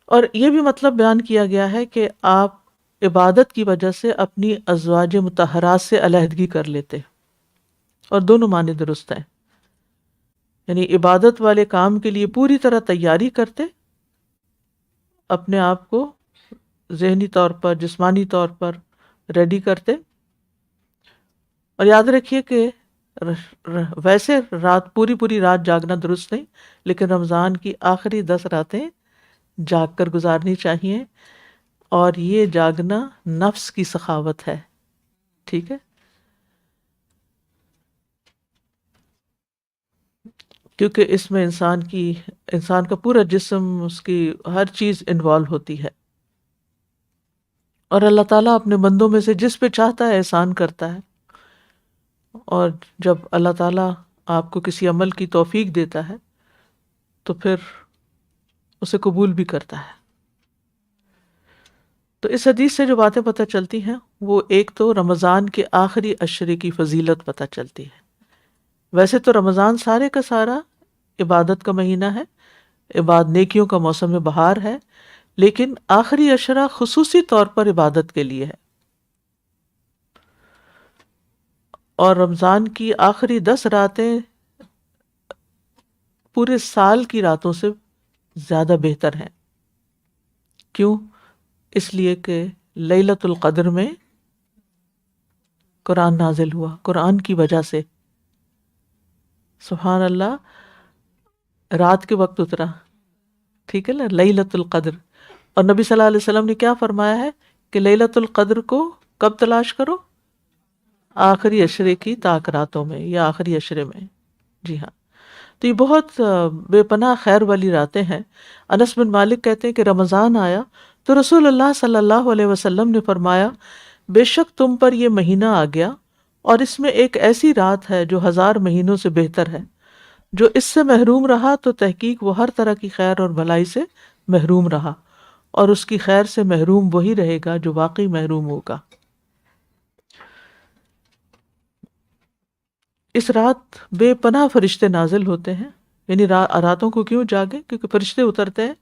اور یہ بھی مطلب بیان کیا گیا ہے کہ آپ عبادت کی وجہ سے اپنی ازواج مطہرات سے علیحدگی کر لیتے، اور دونوں معنی درست ہیں. یعنی عبادت والے کام کے لیے پوری طرح تیاری کرتے، اپنے آپ کو ذہنی طور پر، جسمانی طور پر ریڈی کرتے. اور یاد رکھیے کہ ویسے رات پوری رات جاگنا درست نہیں، لیکن رمضان کی آخری 10 راتیں جاگ کر گزارنی چاہیے، اور یہ جاگنا نفس کی سخاوت ہے. ٹھیک ہے، کیونکہ اس میں انسان کا پورا جسم، اس کی ہر چیز انوالو ہوتی ہے. اور اللہ تعالیٰ اپنے بندوں میں سے جس پہ چاہتا ہے احسان کرتا ہے، اور جب اللہ تعالیٰ آپ کو کسی عمل کی توفیق دیتا ہے تو پھر اسے قبول بھی کرتا ہے. تو اس حدیث سے جو باتیں پتہ چلتی ہیں وہ ایک تو رمضان کے آخری عشرے کی فضیلت پتہ چلتی ہے. ویسے تو رمضان سارے کا سارا عبادت کا مہینہ ہے، نیکیوں کا موسم بہار ہے، لیکن آخری عشرہ خصوصی طور پر عبادت کے لیے ہے. اور رمضان کی آخری 10 راتیں پورے سال کی راتوں سے زیادہ بہتر ہیں. کیوں؟ اس لیے کہ لیلۃ القدر میں قرآن نازل ہوا، قرآن کی وجہ سے. سبحان اللہ، رات کے وقت اترا، ٹھیک ہے نا، لیلۃ القدر. اور نبی صلی اللہ علیہ وسلم نے کیا فرمایا ہے کہ لیلۃ القدر کو کب تلاش کرو؟ آخری عشرے کی طاق راتوں میں یا آخری عشرے میں. جی ہاں، تو یہ بہت بے پناہ خیر والی راتیں ہیں. انس بن مالک کہتے ہیں کہ رمضان آیا تو رسول اللہ صلی اللہ علیہ وسلم نے فرمایا، بے شک تم پر یہ مہینہ آ گیا اور اس میں ایک ایسی رات ہے جو 1000 مہینوں سے بہتر ہے. جو اس سے محروم رہا تو تحقیق وہ ہر طرح کی خیر اور بھلائی سے محروم رہا، اور اس کی خیر سے محروم وہی رہے گا جو واقعی محروم ہوگا. اس رات بے پناہ فرشتے نازل ہوتے ہیں. یعنی راتوں کو کیوں جاگے؟ کیونکہ فرشتے اترتے ہیں.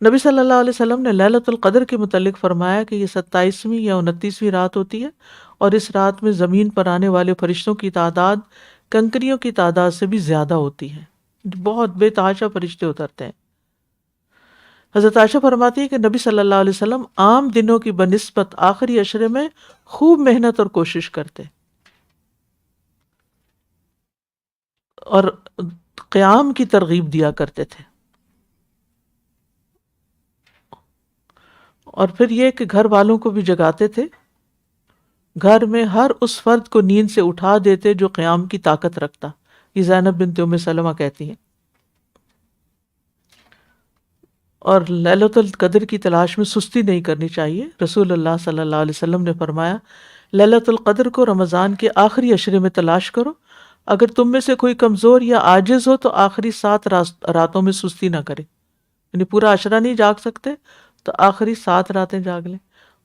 نبی صلی اللہ علیہ وسلم نے لیلۃ القدر کے متعلق فرمایا کہ یہ 27ویں یا 29ویں رات ہوتی ہے، اور اس رات میں زمین پر آنے والے فرشتوں کی تعداد کنکریوں کی تعداد سے بھی زیادہ ہوتی ہے. بہت بے تحاشا فرشتے اترتے ہیں. حضرت عائشہ فرماتی ہے کہ نبی صلی اللہ علیہ وسلم عام دنوں کی بنسبت آخری عشرے میں خوب محنت اور کوشش کرتے. اور قیام کی ترغیب دیا کرتے تھے. اور پھر یہ کہ گھر والوں کو بھی جگاتے تھے. گھر میں ہر اس فرد کو نیند سے اٹھا دیتے جو قیام کی طاقت رکھتا. یہ زینب بنت ام سلمہ کہتی ہیں. اور لیلۃ القدر کی تلاش میں سستی نہیں کرنی چاہیے. رسول اللہ صلی اللہ علیہ وسلم نے فرمایا لیلۃ القدر کو رمضان کے آخری عشرے میں تلاش کرو. اگر تم میں سے کوئی کمزور یا عاجز ہو تو آخری 7 راتوں میں سستی نہ کرے. یعنی پورا عشرہ نہیں جاگ سکتے تو آخری 7 راتیں جاگ لیں.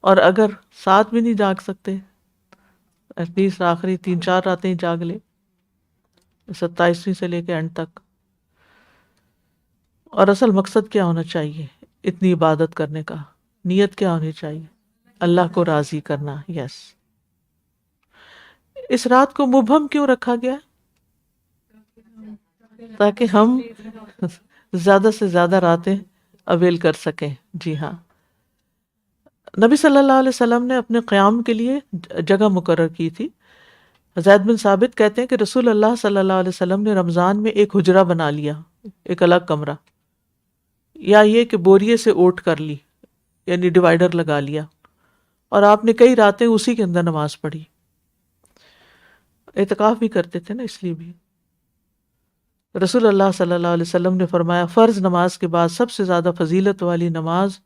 اور اگر 7 بھی نہیں جاگ سکتے ایٹ لیسٹ آخری 3-4 راتیں جاگ لیں 27ویں سے لے کے اینڈ تک. اور اصل مقصد کیا ہونا چاہیے اتنی عبادت کرنے کا؟ نیت کیا ہونی چاہیے؟ اللہ کو راضی کرنا. یس. اس رات کو مبہم کیوں رکھا گیا؟ تاکہ ہم زیادہ سے زیادہ راتیں اویل کر سکیں. جی ہاں. نبی صلی اللہ علیہ وسلم نے اپنے قیام کے لیے جگہ مقرر کی تھی. زید بن ثابت کہتے ہیں کہ رسول اللہ صلی اللہ علیہ وسلم نے رمضان میں ایک حجرہ بنا لیا، ایک الگ کمرہ، یا یہ کہ بوریے سے اوٹ کر لی، یعنی ڈیوائیڈر لگا لیا، اور آپ نے کئی راتیں اسی کے اندر نماز پڑھی. اعتکاف بھی کرتے تھے نا، اس لیے بھی. رسول اللہ صلی اللہ علیہ وسلم نے فرمایا فرض نماز کے بعد سب سے زیادہ فضیلت والی نماز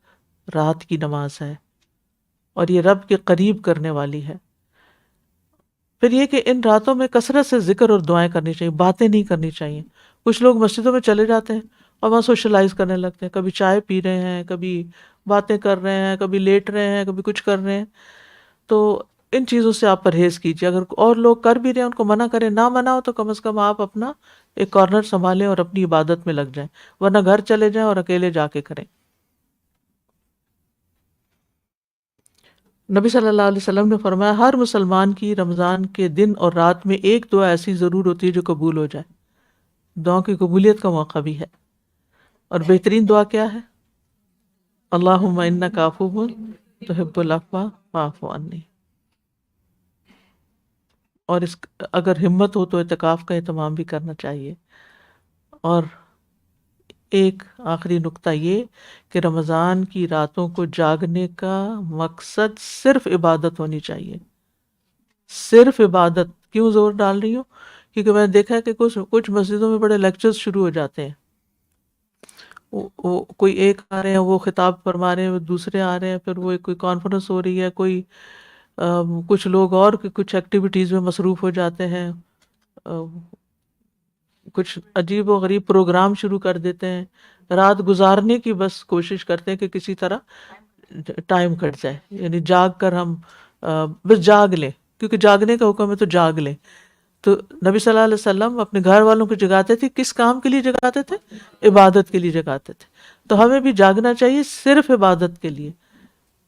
رات کی نماز ہے، اور یہ رب کے قریب کرنے والی ہے. پھر یہ کہ ان راتوں میں کثرت سے ذکر اور دعائیں کرنی چاہیے، باتیں نہیں کرنی چاہیے. کچھ لوگ مسجدوں میں چلے جاتے ہیں اور وہاں سوشلائز کرنے لگتے ہیں، کبھی چائے پی رہے ہیں، کبھی باتیں کر رہے ہیں، کبھی لیٹ رہے ہیں، کبھی کچھ کر رہے ہیں. تو ان چیزوں سے آپ پرہیز کیجیے. اگر اور لوگ کر بھی رہے ہیں ان کو منع کریں، نہ منع ہو تو کم از کم آپ اپنا ایک کارنر سنبھالیں اور اپنی عبادت میں لگ جائیں، ورنہ گھر چلے جائیں اور اکیلے جا کے کریں. نبی صلی اللہ علیہ وسلم نے فرمایا ہر مسلمان کی رمضان کے دن اور رات میں ایک دعا ایسی ضرور ہوتی ہے جو قبول ہو جائے. دعا کی قبولیت کا موقع بھی ہے. اور بہترین دعا کیا ہے؟ اللہم انک عفو تحب العفو فاعف عنی. اور اس اگر ہمت ہو تو اعتکاف کا اہتمام بھی کرنا چاہیے. اور ایک آخری نقطہ یہ کہ رمضان کی راتوں کو جاگنے کا مقصد صرف عبادت ہونی چاہیے. صرف عبادت. کیوں زور ڈال رہی ہوں؟ کیونکہ میں نے دیکھا ہے کہ کچھ مسجدوں میں بڑے لیکچرز شروع ہو جاتے ہیں. کوئی ایک آ رہے ہیں وہ خطاب فرما رہے ہیں، دوسرے آ رہے ہیں، پھر وہ کوئی کانفرنس ہو رہی ہے، کوئی کچھ لوگ اور کچھ ایکٹیویٹیز میں مصروف ہو جاتے ہیں، کچھ عجیب و غریب پروگرام شروع کر دیتے ہیں. رات گزارنے کی بس کوشش کرتے ہیں کہ کسی طرح ٹائم کٹ جائے، یعنی جاگ کر ہم بس جاگ لیں، کیونکہ جاگنے کا حکم ہے تو جاگ لیں. تو نبی صلی اللہ علیہ وسلم اپنے گھر والوں کو جگاتے تھے. کس کام کے لیے جگاتے تھے؟ عبادت کے لیے جگاتے تھے. تو ہمیں بھی جاگنا چاہیے صرف عبادت کے لیے،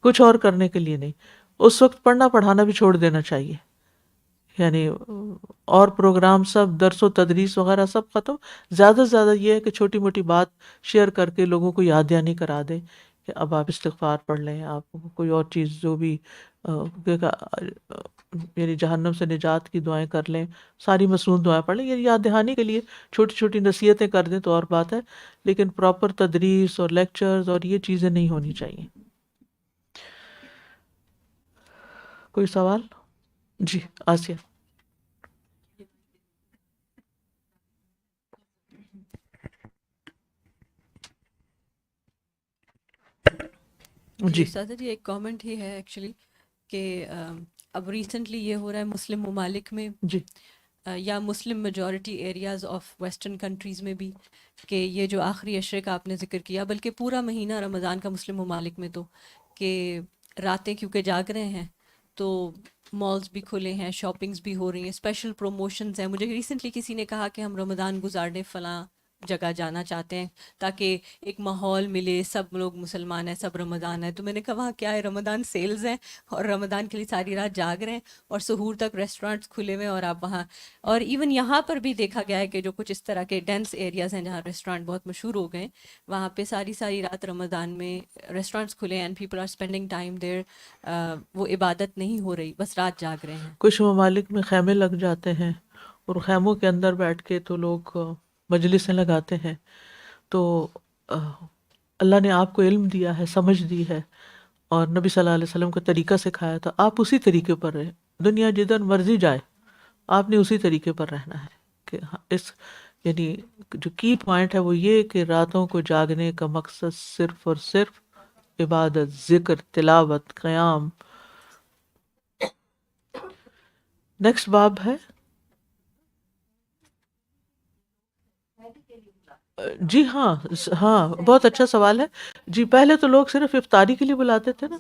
کچھ اور کرنے کے لیے نہیں. اس وقت پڑھنا پڑھانا بھی چھوڑ دینا چاہیے، یعنی اور پروگرام سب درس و تدریس وغیرہ سب ختم. زیادہ سے زیادہ یہ ہے کہ چھوٹی موٹی بات شیئر کر کے لوگوں کو یاد دہانی کرا دیں کہ اب آپ استغفار پڑھ لیں، آپ کوئی اور چیز جو بھی یعنی جہنم سے نجات کی دعائیں کر لیں، ساری مصنون دعائیں پڑھ لیں. یہ یاد دہانی کے لیے چھوٹی چھوٹی نصیحتیں کر دیں تو اور بات ہے، لیکن پراپر تدریس اور لیکچرز اور یہ چیزیں نہیں ہونی چاہیے. کوئی سوال؟ جی آسیہ. جی استاذہ جی، ایک کامنٹ ہی ہے ایکچولی کہ اب ریسنٹلی یہ ہو رہا ہے مسلم ممالک میں جی یا مسلم majority areas of western countries میں بھی، کہ یہ جو آخری عشرے کا آپ نے ذکر کیا، بلکہ پورا مہینہ رمضان کا مسلم ممالک میں تو، کہ راتیں کیونکہ جاگ رہے ہیں تو مالز بھی کھلے ہیں، شاپنگز بھی ہو رہی ہیں، اسپیشل پروموشنز ہیں. مجھے ریسنٹلی کسی نے کہا کہ ہم رمضان گزارنے فلاں جگہ جانا چاہتے ہیں تاکہ ایک ماحول ملے، سب لوگ مسلمان ہیں، سب رمضان ہے. تو میں نے کہا وہاں کیا ہے، رمضان سیلز ہیں اور رمضان کے لیے ساری رات جاگ رہے ہیں اور سحور تک ریسٹورینٹس کھلے ہوئے ہیں، اور آپ وہاں، اور ایون یہاں پر بھی دیکھا گیا ہے کہ جو کچھ اس طرح کے ڈینس ایریاز ہیں جہاں ریسٹورینٹ بہت مشہور ہو گئے، وہاں پہ ساری رات رمضان میں ریسٹورینٹس کھلے ہیں and people are spending time there. وہ عبادت نہیں ہو رہی، بس رات جاگ رہے ہیں. کچھ ممالک میں خیمے لگ جاتے ہیں اور خیموں کے اندر بیٹھ کے تو لوگ مجلسیں لگاتے ہیں. تو اللہ نے آپ کو علم دیا ہے، سمجھ دی ہے، اور نبی صلی اللہ علیہ وسلم کا طریقہ سکھایا، تو آپ اسی طریقے پر رہیں. دنیا جدھر مرضی جائے آپ نے اسی طریقے پر رہنا ہے. کہ اس یعنی جو کی پوائنٹ ہے وہ یہ کہ راتوں کو جاگنے کا مقصد صرف اور صرف عبادت، ذکر، تلاوت، قیام. نیکسٹ باب ہے. جی ہاں، ہاں بہت اچھا سوال ہے. جی پہلے تو لوگ صرف افطاری کے لیے بلاتے تھے نا،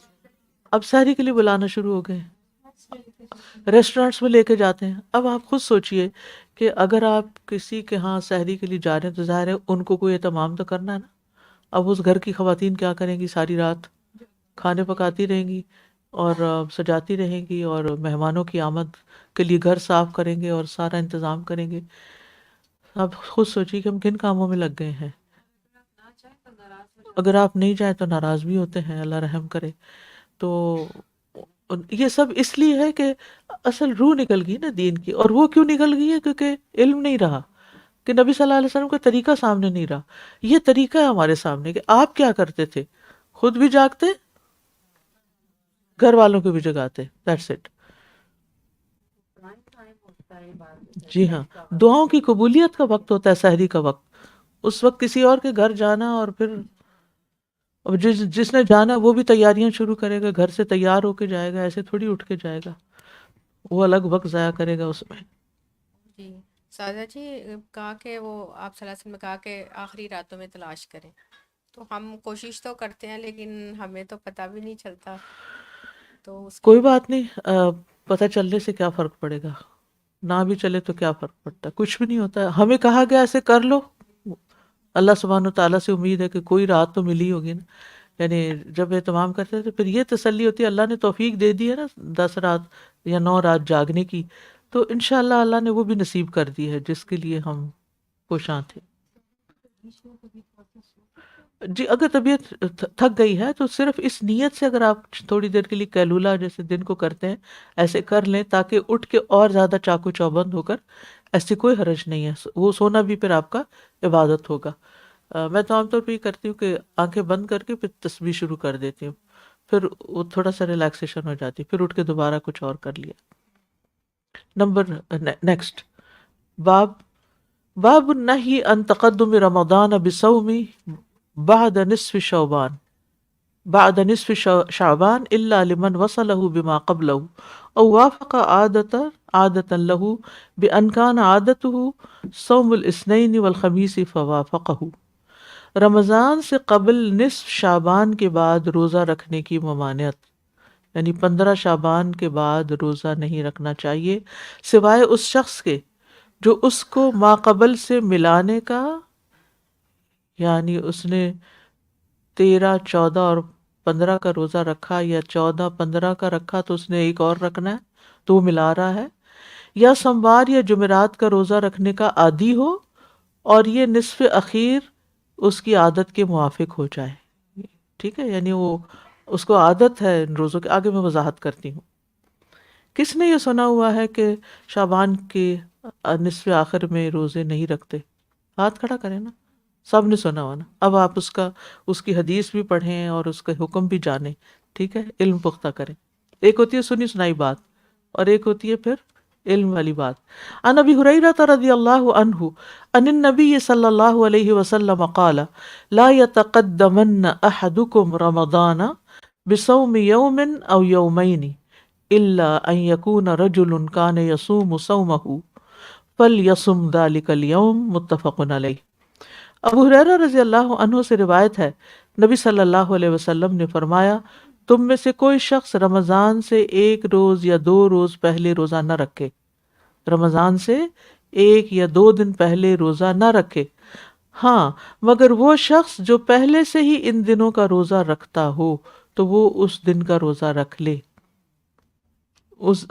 اب سحری کے لیے بلانا شروع ہو گئے ہیں، ریسٹورینٹس میں لے کے جاتے ہیں. اب آپ خود سوچئے کہ اگر آپ کسی کے ہاں سحری کے لیے جا رہے ہیں تو ظاہر ہے ان کو کوئی اہتمام تو کرنا ہے نا. اب اس گھر کی خواتین کیا کریں گی؟ ساری رات کھانے پکاتی رہیں گی اور سجاتی رہیں گی اور مہمانوں کی آمد کے لیے گھر صاف کریں گے اور سارا انتظام کریں گے. آپ خود سوچیے کہ ہم کن کاموں میں لگ گئے ہیں. اگر آپ نہیں جائیں تو ناراض بھی ہوتے ہیں، اللہ رحم کرے. تو یہ سب اس لیے ہے کہ اصل روح نکل گئی نا دین کی. اور وہ کیوں نکل گئی ہے؟ کیونکہ علم نہیں رہا، کہ نبی صلی اللہ علیہ وسلم کا طریقہ سامنے نہیں رہا. یہ طریقہ ہے ہمارے سامنے کہ آپ کیا کرتے تھے، خود بھی جاگتے، گھر والوں کو بھی جگاتے. That's it. جی ہاں، دعاؤں کی قبولیت کا وقت ہوتا ہے سحری کا وقت. اس وقت کسی اور کے گھر جانا، اور پھر اب جس نے جانا وہ بھی تیاریاں شروع کرے گا، گھر سے تیار ہو کے جائے گا، ایسے تھوڑی اٹھ کے جائے گا. وہ الگ وقت ضائع کرے گا اس میں. جی سادہ جی، کہا کہ وہ آپ صلی اللہ علیہ وسلم نے کہا کہ آخری راتوں میں تلاش کریں، تو ہم کوشش تو کرتے ہیں لیکن ہمیں تو پتہ بھی نہیں چلتا. تو اس کوئی کے بات نہیں، پتہ چلنے سے کیا فرق پڑے گا؟ نہ بھی چلے تو کیا فرق پڑتا ہے؟ کچھ بھی نہیں ہوتا ہے. ہمیں کہا گیا ایسے کر لو. اللہ سبحانہ تعالیٰ سے امید ہے کہ کوئی رات تو ملی ہوگی نا. یعنی جب اہتمام کرتے تھے پھر یہ تسلی ہوتی ہے اللہ نے توفیق دے دی ہے نا 10 رات یا 9 رات جاگنے کی، تو انشاءاللہ اللہ نے وہ بھی نصیب کر دی ہے جس کے لیے ہم کوشاں تھے. جی اگر طبیعت تھک گئی ہے تو صرف اس نیت سے اگر آپ تھوڑی دیر کے لیے قیلولہ جیسے دن کو کرتے ہیں ایسے کر لیں تاکہ اٹھ کے اور زیادہ چاقو چوبند ہو کر، ایسے کوئی حرج نہیں ہے. وہ سونا بھی پھر آپ کا عبادت ہوگا. میں تو عام طور پہ یہ کرتی ہوں کہ آنکھیں بند کر کے پھر تسبیح شروع کر دیتی ہوں، پھر وہ تھوڑا سا ریلیکسیشن ہو جاتی، پھر اٹھ کے دوبارہ کچھ اور کر لیا. نیکسٹ باب النہی ان تقدم رمضان بصوم بعد نصف شعبان الا لمن وصله بما قبله او وافق عادة له بان كان عادته صوم الاثنين والخميس فوافقه. رمضان سے قبل نصف شعبان کے بعد روزہ رکھنے کی ممانعت، یعنی 15 شعبان کے بعد روزہ نہیں رکھنا چاہیے سوائے اس شخص کے جو اس کو ماقبل سے ملانے کا، یعنی اس نے 13، 14 اور 15 کا روزہ رکھا یا 14، 15 کا رکھا تو اس نے ایک اور رکھنا ہے تو وہ ملا رہا ہے، یا سوموار یا جمعرات کا روزہ رکھنے کا عادی ہو اور یہ نصف اخیر اس کی عادت کے موافق ہو جائے. ٹھیک ہے، یعنی وہ اس کو عادت ہے ان روزوں کے. آگے میں وضاحت کرتی ہوں. کس نے یہ سنا ہوا ہے کہ شعبان کے نصف آخر میں روزے نہیں رکھتے؟ ہاتھ کھڑا کریں نا. سب نے سنا ہوا نا. اب آپ اس کی حدیث بھی پڑھیں اور اس کا حکم بھی جانیں. ٹھیک ہے، علم پختہ کریں. ایک ہوتی ہے سنی سنائی بات اور ایک ہوتی ہے پھر علم والی بات. عن ابی ہریرہ رضی اللہ عنہ ان النبی صلی اللہ علیہ وسلم قال لا يتقدمن احدکم رمضان بصوم یوم او یومین الا ان یکون رجل کان یصوم صومه فلیصم ذلک اليوم. متفق علیہ. ابو ہریرہ رضی اللہ عنہ سے روایت ہے، نبی صلی اللہ علیہ وسلم نے فرمایا تم میں سے کوئی شخص رمضان سے 1 روز یا 2 روز پہلے روزہ نہ رکھے. رمضان سے 1 یا 2 دن پہلے روزہ نہ رکھے، ہاں مگر وہ شخص جو پہلے سے ہی ان دنوں کا روزہ رکھتا ہو تو وہ اس دن کا روزہ رکھ لے. اس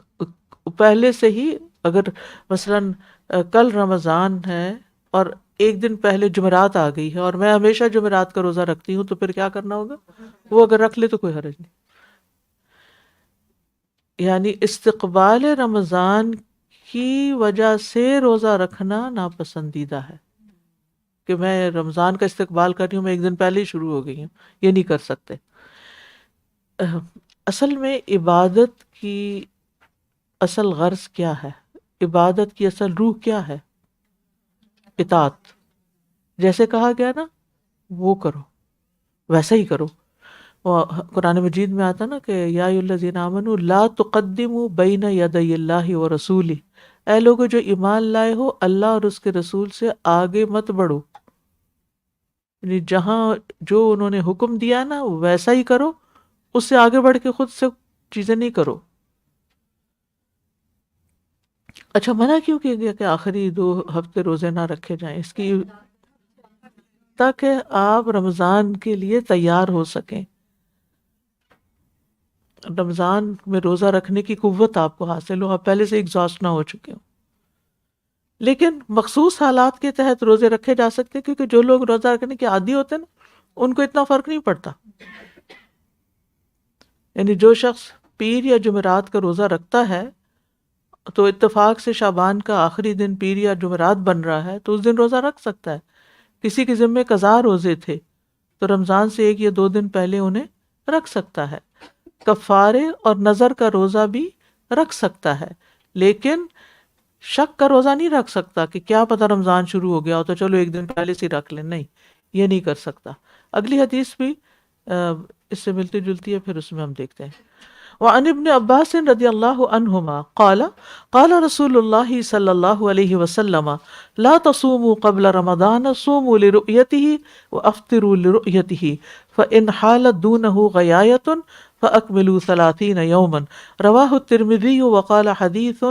پہلے سے ہی، اگر مثلاً کل رمضان ہے اور 1 دن پہلے جمعرات آ گئی ہے اور میں ہمیشہ جمعرات کا روزہ رکھتی ہوں تو پھر کیا کرنا ہوگا؟ وہ اگر رکھ لے تو کوئی حرج نہیں. یعنی استقبال رمضان کی وجہ سے روزہ رکھنا ناپسندیدہ ہے، کہ میں رمضان کا استقبال کر رہی ہوں، میں ایک دن پہلے ہی شروع ہو گئی ہوں، یہ نہیں کر سکتے۔ اصل میں عبادت کی اصل غرض کیا ہے؟ عبادت کی اصل روح کیا ہے؟ اطاعت۔ جیسے کہا گیا نا وہ کرو، ویسا ہی کرو۔ وہ قرآن مجید میں آتا نا کہ یا ایھا الذین آمنوا لا تقدموا بین یدی اللہ ورسولہ، اے لوگو جو ایمان لائے ہو اللہ اور اس کے رسول سے آگے مت بڑھو، یعنی جہاں جو انہوں نے حکم دیا نا ویسا ہی کرو، اس سے آگے بڑھ کے خود سے چیزیں نہیں کرو۔ اچھا منع کیوں کیا گیا کہ آخری 2 ہفتے روزے نہ رکھے جائیں؟ اس کی تاکہ آپ رمضان کے لیے تیار ہو سکیں، رمضان میں روزہ رکھنے کی قوت آپ کو حاصل ہو، آپ پہلے سے ایگزاسٹ نہ ہو چکے ہو۔ لیکن مخصوص حالات کے تحت روزے رکھے جا سکتے ہیں، کیونکہ جو لوگ روزہ رکھنے کے عادی ہوتے ہیں نا ان کو اتنا فرق نہیں پڑتا۔ یعنی جو شخص پیر یا جمعرات کا روزہ رکھتا ہے تو اتفاق سے شعبان کا آخری دن پیر یا جمعرات بن رہا ہے تو اس دن روزہ رکھ سکتا ہے۔ کسی کے ذمے قضا روزے تھے تو رمضان سے 1 یا 2 دن پہلے انہیں رکھ سکتا ہے۔ کفارے اور نظر کا روزہ بھی رکھ سکتا ہے، لیکن شک کا روزہ نہیں رکھ سکتا کہ کیا پتہ رمضان شروع ہو گیا ہو تو چلو 1 دن پہلے سے رکھ لیں، نہیں، یہ نہیں کر سکتا۔ اگلی حدیث بھی اس سے ملتی جلتی ہے، پھر اس میں ہم دیکھتے ہیں۔ وعن ابن عباس رضی اللہ عنہما قال قال رسول اللہ صلی اللہ علیہ وسلم لا تصوموا قبل رمضان صوموا لرؤيته وافطروا لرؤيته فإن حالت دونه غیایۃ فأکملوا 30 یوما رواہ الترمذی وقال حدیث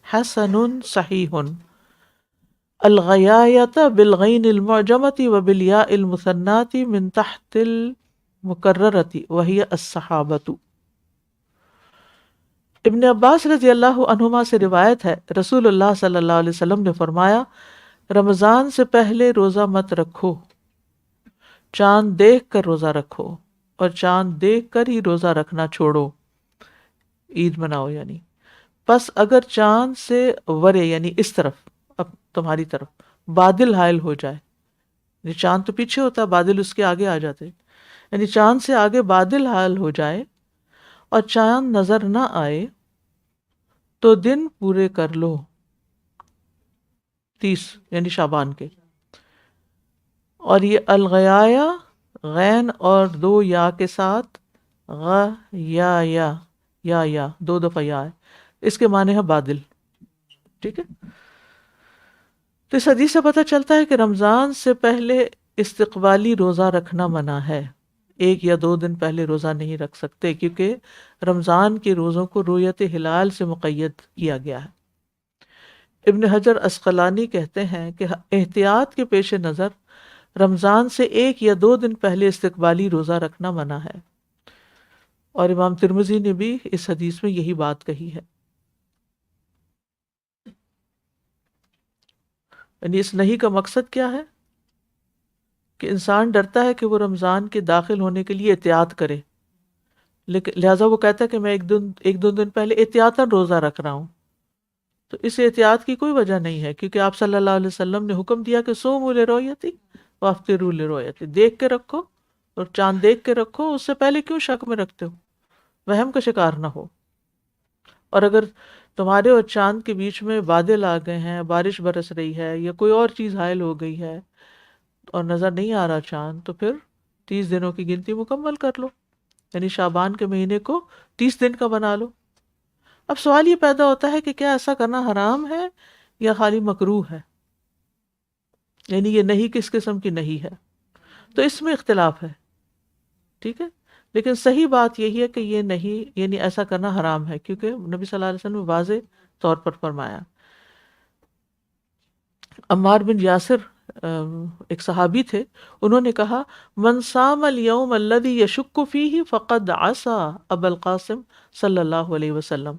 حسن صحیح۔ الغیایۃ بالغین المعجمۃ وبالیاء المثناۃ من تحت المکررۃ وہی الصحابۃ۔ ابن عباس رضی اللہ عنہما سے روایت ہے، رسول اللہ صلی اللہ علیہ وسلم نے فرمایا رمضان سے پہلے روزہ مت رکھو، چاند دیکھ کر روزہ رکھو، اور چاند دیکھ کر ہی روزہ رکھنا چھوڑو، عید مناؤ یعنی۔ پس اگر چاند سے ورے یعنی اس طرف اب تمہاری طرف بادل حائل ہو جائے، یعنی چاند تو پیچھے ہوتا ہے، بادل اس کے آگے آ جاتے، یعنی چاند سے آگے بادل حائل ہو جائے اور چاند نظر نہ آئے تو دن پورے کر لو، 30 یعنی شعبان کے۔ اور یہ الغیایا غین اور 2 یا کے ساتھ یا 2 دفعہ یا ہے، اس کے معنی ہے بادل، ٹھیک ہے۔ تو اس حدیث سے پتہ چلتا ہے کہ رمضان سے پہلے استقبالی روزہ رکھنا منع ہے، 1 یا 2 دن پہلے روزہ نہیں رکھ سکتے، کیونکہ رمضان کے روزوں کو رؤیت ہلال سے مقید کیا گیا ہے۔ ابن حجر عسقلانی کہتے ہیں کہ احتیاط کے پیش نظر رمضان سے 1 یا 2 دن پہلے استقبالی روزہ رکھنا منع ہے، اور امام ترمذی نے بھی اس حدیث میں یہی بات کہی ہے۔ یعنی اس نہیں کا مقصد کیا ہے کہ انسان ڈرتا ہے کہ وہ رمضان کے داخل ہونے کے لیے احتیاط کرے، لیکن لہٰذا وہ کہتا ہے کہ میں 1-2 دن پہلے احتیاطاً روزہ رکھ رہا ہوں، تو اس احتیاط کی کوئی وجہ نہیں ہے، کیونکہ آپ صلی اللہ علیہ وسلم نے حکم دیا کہ صوموا لرؤیتی وافطروا لرؤیتی، دیکھ کے رکھو اور چاند دیکھ کے رکھو، اس سے پہلے کیوں شک میں رکھتے ہو، وہم کا شکار نہ ہو۔ اور اگر تمہارے اور چاند کے بیچ میں بادل آ گئے ہیں، بارش برس رہی ہے یا کوئی اور چیز حائل ہو گئی ہے اور نظر نہیں آ رہا چاند، تو پھر 30 دنوں کی گنتی مکمل کر لو، یعنی شعبان کے مہینے کو 30 دن کا بنا لو۔ اب سوال یہ پیدا ہوتا ہے کہ کیا ایسا کرنا حرام ہے یا خالی مکروہ ہے، یعنی یہ نہیں کس قسم کی نہیں ہے، تو اس میں اختلاف ہے، ٹھیک ہے۔ لیکن صحیح بات یہی ہے کہ یہ نہیں یعنی ایسا کرنا حرام ہے، کیونکہ نبی صلی اللہ علیہ وسلم نے واضح طور پر فرمایا۔ عمار بن یاسر ایک صحابی تھے، انہوں نے کہا من صام الیوم الذی یشک فیہ فقد عصی ابا القاسم صلی اللہ علیہ وسلم،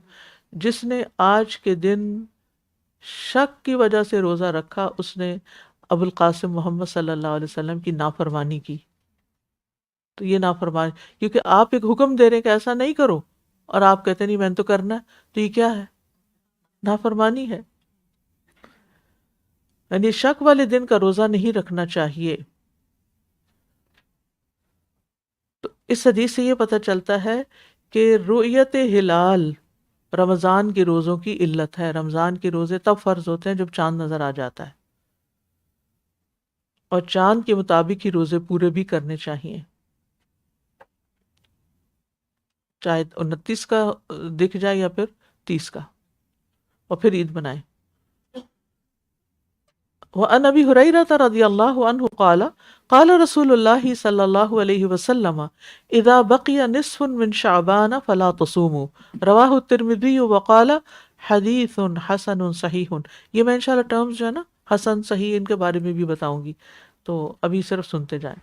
جس نے آج کے دن شک کی وجہ سے روزہ رکھا اس نے ابو القاسم محمد صلی اللہ علیہ وسلم کی نافرمانی کی۔ تو یہ نافرمانی، کیونکہ آپ ایک حکم دے رہے ہیں کہ ایسا نہیں کرو اور آپ کہتے نہیں میں نے تو کرنا ہے، تو یہ کیا ہے؟ نافرمانی ہے. یعنی شک والے دن کا روزہ نہیں رکھنا چاہیے. تو اس حدیث سے یہ پتہ چلتا ہے کہ رؤیت ہلال رمضان کے روزوں کی علت ہے. رمضان کے روزے تب فرض ہوتے ہیں جب چاند نظر آ جاتا ہے، اور چاند کے مطابق ہی روزے پورے بھی کرنے چاہیے، چاہے 29 کا دکھ جائے یا پھر 30 کا، اور پھر عید منائیں. وعن ابی ہریرہ رضی اللہ عنہ قال قال رسول اللہ صلی اللہ علیہ وسلم اذا بقی نصف من شعبان فلا تصوموا رواہ الترمذی وقال حدیث حسن صحیح. یہ میں انشاءاللہ ٹرمز جو ہے نا حسن صحیح ان کے بارے میں بھی بتاؤں گی، تو ابھی صرف سنتے جائیں.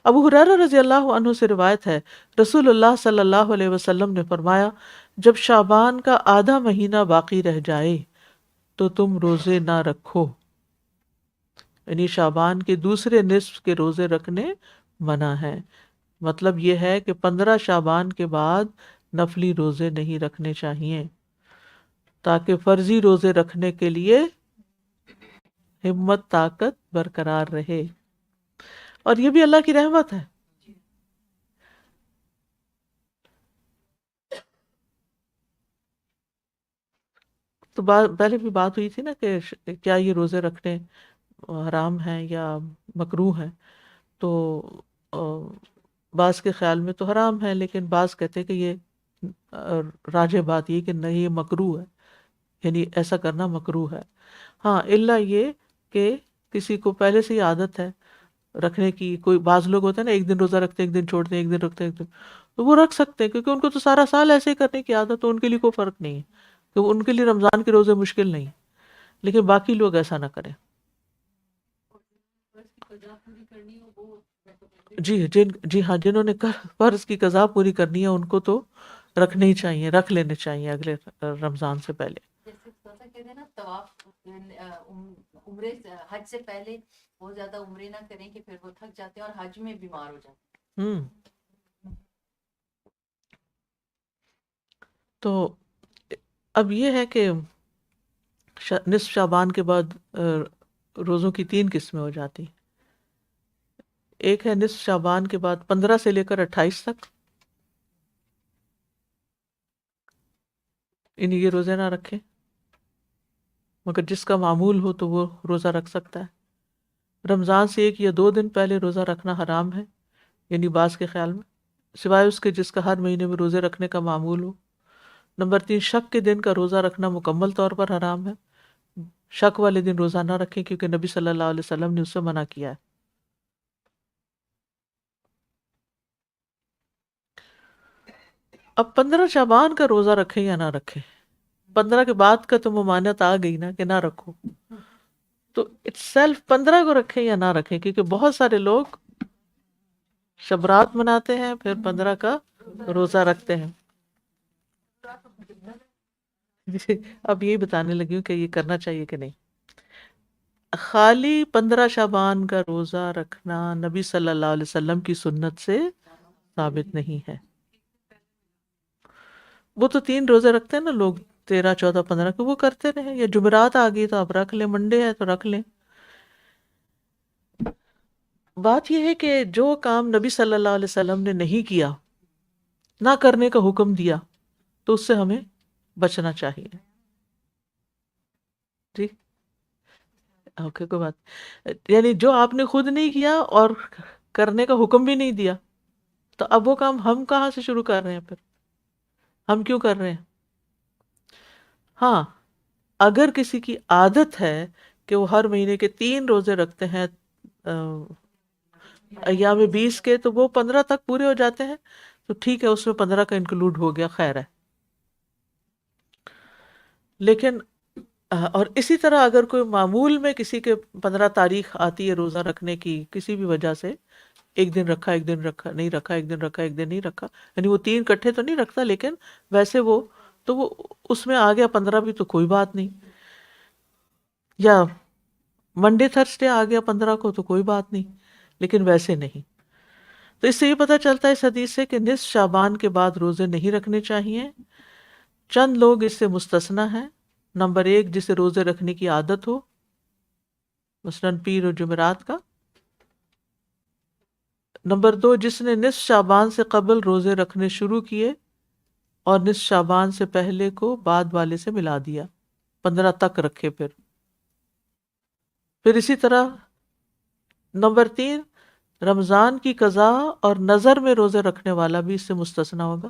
ابو ہریرہ رضی اللہ عنہ سے روایت ہے، رسول اللہ صلی اللہ علیہ وسلم نے فرمایا جب شعبان کا آدھا مہینہ باقی رہ جائے تو تم روزے نہ رکھو. یعنی شعبان کے دوسرے نصف کے روزے رکھنے منع ہیں. مطلب یہ ہے کہ 15 شعبان کے بعد نفلی روزے نہیں رکھنے چاہیے، تاکہ فرضی روزے رکھنے کے لیے ہمت طاقت برقرار رہے. اور یہ بھی اللہ کی رحمت ہے. تو پہلے بھی بات ہوئی تھی نا کہ کیا یہ روزے رکھنے حرام ہیں یا مکروہ ہیں. تو بعض کے خیال میں تو حرام ہے، لیکن بعض کہتے ہیں کہ یہ راجح بات یہ کہ نہیں، یہ مکروہ ہے، یعنی ایسا کرنا مکروہ ہے. ہاں الا یہ کہ کسی کو پہلے سے ہی عادت ہے رکھنے کی. کوئی بعض لوگ ہوتے ہیں نا ایک دن روزہ رکھتے ہیں ایک دن چھوڑتے ہیں، ایک دن رکھتے ہیں ایک دن، تو وہ رکھ سکتے ہیں کیونکہ ان کو تو سارا سال ایسے ہی کرنے کی عادت، تو ان کے لیے کوئی فرق نہیں ہے، کہ ان کے لیے رمضان کے روزے مشکل نہیں. لیکن باقی لوگ ایسا نہ کریں. جی ہاں، جنہوں نے فرض کی قضا پوری کرنی ہے ان کو تو رکھنے ہی چاہیے، رکھ لینے چاہیے اگلے رمضان سے پہلے. جیسے کہتے ہیں نا طواف عمرے حج سے پہلے بہت زیادہ عمرے نہ کریں کہ پھر وہ تھک جاتے ہیں اور حج میں بیمار ہو جاتے ہیں. تو اب یہ ہے کہ نصف شعبان کے بعد روزوں کی 3 قسمیں ہو جاتی. ایک ہے نصف شعبان کے بعد 15 سے لے کر 28 تک، یہ روزے نہ رکھے، مگر جس کا معمول ہو تو وہ روزہ رکھ سکتا ہے. رمضان سے 1 یا 2 دن پہلے روزہ رکھنا حرام ہے، یعنی بعض کے خیال میں، سوائے اس کے جس کا ہر مہینے میں روزے رکھنے کا معمول ہو. نمبر 3، شک کے دن کا روزہ رکھنا مکمل طور پر حرام ہے. شک والے دن روزہ نہ رکھیں کیونکہ نبی صلی اللہ علیہ وسلم نے اس سے منع کیا ہے. اب 15 شعبان کا روزہ رکھیں یا نہ رکھیں، 15 کے بعد کا تو ممانعت آ گئی نا کہ نہ رکھو، تو اٹس سیلف 15 کو رکھیں یا نہ رکھیں، کیونکہ بہت سارے لوگ شبرات مناتے ہیں پھر 15 کا روزہ رکھتے ہیں. اب یہی بتانے لگی ہوں کہ یہ کرنا چاہیے کہ نہیں. خالی 15 شعبان کا روزہ رکھنا نبی صلی اللہ علیہ وسلم کی سنت سے ثابت نہیں ہے. وہ تو 3 روزے رکھتے ہیں نا لوگ، 13 14 15 کے، وہ کرتے رہے. یا جمعرات آ گئی تو آپ رکھ لیں، منڈے ہے تو رکھ لیں. بات یہ ہے کہ جو کام نبی صلی اللہ علیہ وسلم نے نہیں کیا، نہ کرنے کا حکم دیا، تو اس سے ہمیں بچنا چاہیے. جی اوکے، کوئی بات، یعنی جو آپ نے خود نہیں کیا اور کرنے کا حکم بھی نہیں دیا، تو اب وہ کام ہم کہاں سے شروع کر رہے ہیں؟ پھر ہم کیوں کر رہے ہیں؟ ہاں اگر کسی کی عادت ہے کہ وہ ہر مہینے کے 3 روزے رکھتے ہیں ایام 20 کے، تو وہ 15 تک پورے ہو جاتے ہیں، تو ٹھیک ہے، اس میں 15 کا انکلوڈ ہو گیا، خیر ہے. لیکن اور اسی طرح اگر کوئی معمول میں کسی کے 15 تاریخ آتی ہے روزہ رکھنے کی، کسی بھی وجہ سے، ایک دن رکھا ایک دن رکھا نہیں رکھا، ایک دن رکھا ایک دن نہیں رکھا، یعنی وہ 3 اکٹھے تو نہیں رکھتا، لیکن ویسے وہ اس میں آ گیا 15 بھی، تو کوئی بات نہیں. یا منڈے تھرسڈے آ گیا 15 کو تو کوئی بات نہیں، لیکن ویسے نہیں. تو اس سے یہ پتہ چلتا ہے اس حدیث سے کہ نصف شعبان کے بعد روزے نہیں رکھنے چاہیے. چند لوگ اس سے مستثنا ہیں، نمبر 1 جسے روزے رکھنے کی عادت ہو، مثلاً پیر و جمعرات کا. نمبر 2 جس نے نصف شعبان سے قبل روزے رکھنے شروع کیے اور نصف شعبان سے پہلے کو بعد والے سے ملا دیا، 15 تک رکھے. پھر اسی طرح نمبر 3 رمضان کی قضا اور نظر میں روزے رکھنے والا بھی اس سے مستثنا ہوگا.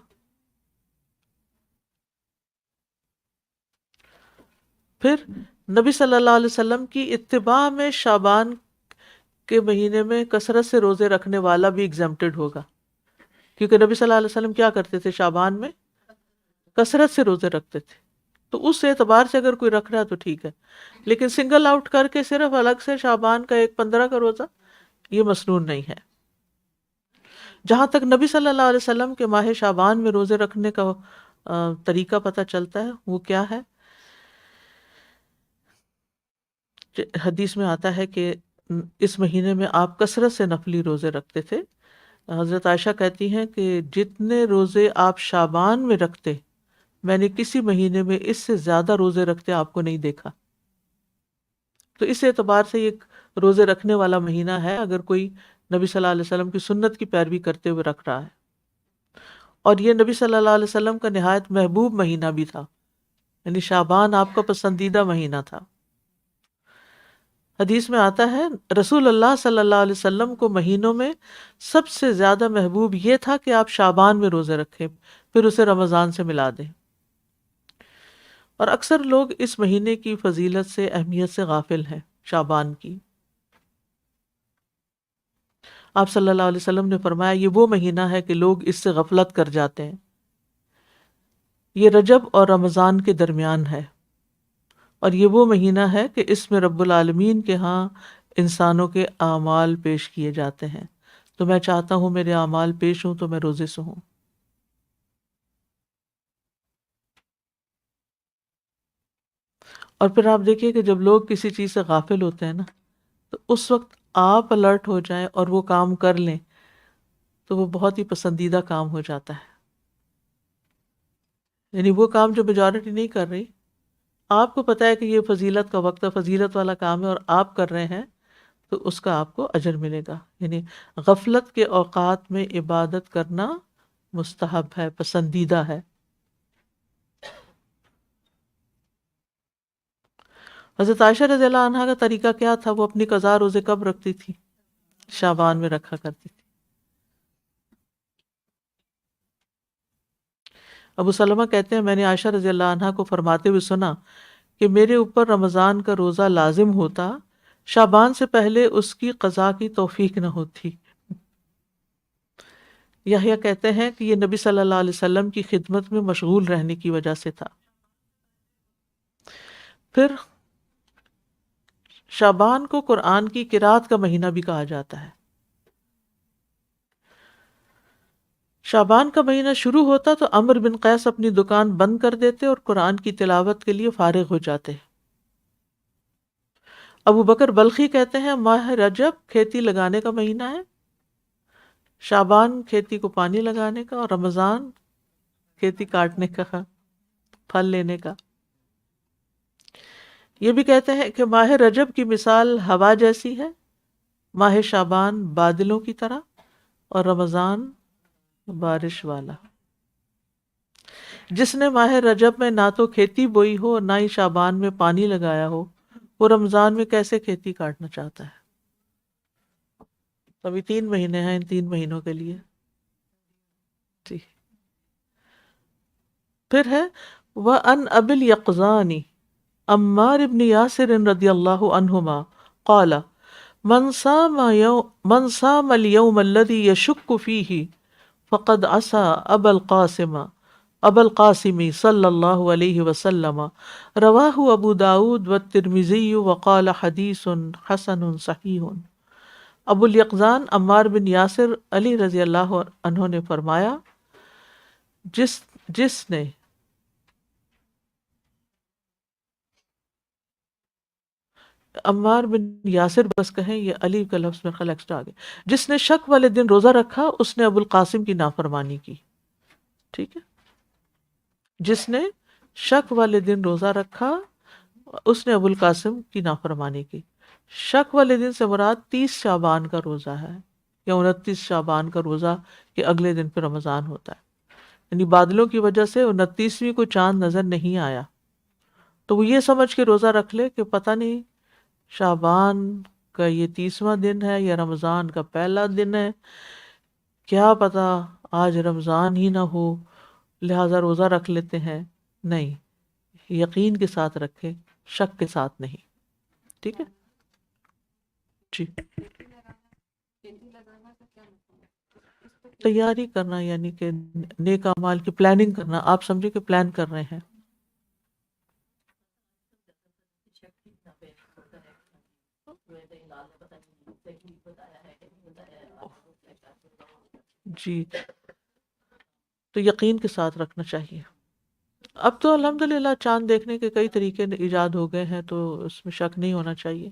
پھر نبی صلی اللہ علیہ وسلم کی اتباع میں شعبان کے مہینے میں کثرت سے روزے رکھنے والا بھی ایگزمپٹڈ ہوگا، کیونکہ نبی صلی اللہ علیہ وسلم کیا کرتے تھے؟ شعبان میں کثرت سے روزے رکھتے تھے. تو اس اعتبار سے اگر کوئی رکھ رہا ہے تو ٹھیک ہے، لیکن سنگل آؤٹ کر کے صرف الگ سے شعبان کا 15 کا روزہ یہ مسنون نہیں ہے. جہاں تک نبی صلی اللہ علیہ وسلم کے ماہ شعبان میں روزے رکھنے کا طریقہ پتہ چلتا ہے وہ کیا ہے؟ حدیث میں آتا ہے کہ اس مہینے میں آپ کثرت سے نفلی روزے رکھتے تھے. حضرت عائشہ کہتی ہیں کہ جتنے روزے آپ شعبان میں رکھتے میں نے کسی مہینے میں اس سے زیادہ روزے رکھتے آپ کو نہیں دیکھا. تو اس اعتبار سے یہ روزے رکھنے والا مہینہ ہے اگر کوئی نبی صلی اللہ علیہ وسلم کی سنت کی پیروی کرتے ہوئے رکھ رہا ہے. اور یہ نبی صلی اللہ علیہ وسلم کا نہایت محبوب مہینہ بھی تھا، یعنی شعبان آپ کا پسندیدہ مہینہ تھا. حدیث میں آتا ہے رسول اللہ صلی اللہ علیہ وسلم کو مہینوں میں سب سے زیادہ محبوب یہ تھا کہ آپ شعبان میں روزے رکھیں پھر اسے رمضان سے ملا دیں. اور اکثر لوگ اس مہینے کی فضیلت سے، اہمیت سے غافل ہیں شعبان کی. آپ صلی اللہ علیہ وسلم نے فرمایا یہ وہ مہینہ ہے کہ لوگ اس سے غفلت کر جاتے ہیں. یہ رجب اور رمضان کے درمیان ہے، اور یہ وہ مہینہ ہے کہ اس میں رب العالمین کے ہاں انسانوں کے اعمال پیش کیے جاتے ہیں. تو میں چاہتا ہوں میرے اعمال پیش ہوں تو میں روزے سے ہوں. اور پھر آپ دیکھیے کہ جب لوگ کسی چیز سے غافل ہوتے ہیں نا تو اس وقت آپ الرٹ ہو جائیں اور وہ کام کر لیں تو وہ بہت ہی پسندیدہ کام ہو جاتا ہے. یعنی وہ کام جو میجورٹی نہیں کر رہی، آپ کو پتہ ہے کہ یہ فضیلت کا وقت ہے، فضیلت والا کام ہے اور آپ کر رہے ہیں تو اس کا آپ کو اجر ملے گا. یعنی غفلت کے اوقات میں عبادت کرنا مستحب ہے، پسندیدہ ہے. حضرت عائشہ رضی اللہ عنہا کا طریقہ کیا تھا؟ وہ اپنی قضا روزے کب رکھتی تھی؟ شعبان میں رکھا کرتی تھی. ابو سلمہ کہتے ہیں میں نے عائشہ رضی اللہ عنہا کو فرماتے ہوئے سنا کہ میرے اوپر رمضان کا روزہ لازم ہوتا، شعبان سے پہلے اس کی قضا کی توفیق نہ ہوتی. یحییٰ کہتے ہیں کہ یہ نبی صلی اللہ علیہ وسلم کی خدمت میں مشغول رہنے کی وجہ سے تھا. پھر شعبان کو قرآن کی قرات کا مہینہ بھی کہا جاتا ہے. شعبان کا مہینہ شروع ہوتا تو عمرو بن قیس اپنی دکان بند کر دیتے اور قرآن کی تلاوت کے لیے فارغ ہو جاتے. ابو بکر بلخی کہتے ہیں ماہ رجب کھیتی لگانے کا مہینہ ہے، شعبان کھیتی کو پانی لگانے کا، اور رمضان کھیتی کاٹنے کا، پھل لینے کا. یہ بھی کہتے ہیں کہ ماہ رجب کی مثال ہوا جیسی ہے، ماہ شعبان بادلوں کی طرح، اور رمضان بارش والا. جس نے ماہ رجب میں نہ تو کھیتی بوئی ہو اور نہ ہی شعبان میں پانی لگایا ہو وہ رمضان میں کیسے کھیتی کاٹنا چاہتا ہے؟ ابھی 3 مہینے ہیں، ان 3 مہینوں کے لیے. جی پھر ہے وَأَنْ أَبِي الْيَقْظَانِ عمار بن یاسر رضی اللہ عنہما قال من صام اليوم الذي يشك فيه فقد عصى ابا القاسم صلی اللہ علیہ وسلم. رواہ ابو داود والترمذی وقال حدیث حسن صحیح. ابو الیقظان عمار بن یاسر علی رضی اللہ عنہ نے فرمایا جس نے عمار بن یاسر بس کہیں، یہ علی کا لفظ میں خل ایکسٹرا آگے، جس نے شک والے دن روزہ رکھا اس نے ابو القاسم کی نافرمانی کی. ٹھیک ہے، جس نے شک والے دن روزہ رکھا اس نے ابو القاسم کی نافرمانی کی. شک والے دن سے مراد 30 شعبان کا روزہ ہے یا 29 شعبان کا روزہ کہ اگلے دن پہ رمضان ہوتا ہے. یعنی بادلوں کی وجہ سے 29ویں کو چاند نظر نہیں آیا تو وہ یہ سمجھ کے روزہ رکھ لے کہ پتہ نہیں شعبان کا یہ 30واں دن ہے یا رمضان کا پہلا دن ہے، کیا پتا آج رمضان ہی نہ ہو لہٰذا روزہ رکھ لیتے ہیں. نہیں، یقین کے ساتھ رکھے، شک کے ساتھ نہیں. ٹھیک ہے جی. تیاری کرنا یعنی کہ نیک اعمال کی پلاننگ کرنا. آپ سمجھے کہ پلان کر رہے ہیں. جی تو یقین کے ساتھ رکھنا چاہیے. اب تو الحمدللہ چاند دیکھنے کے کئی طریقے ایجاد ہو گئے ہیں تو اس میں شک نہیں ہونا چاہیے.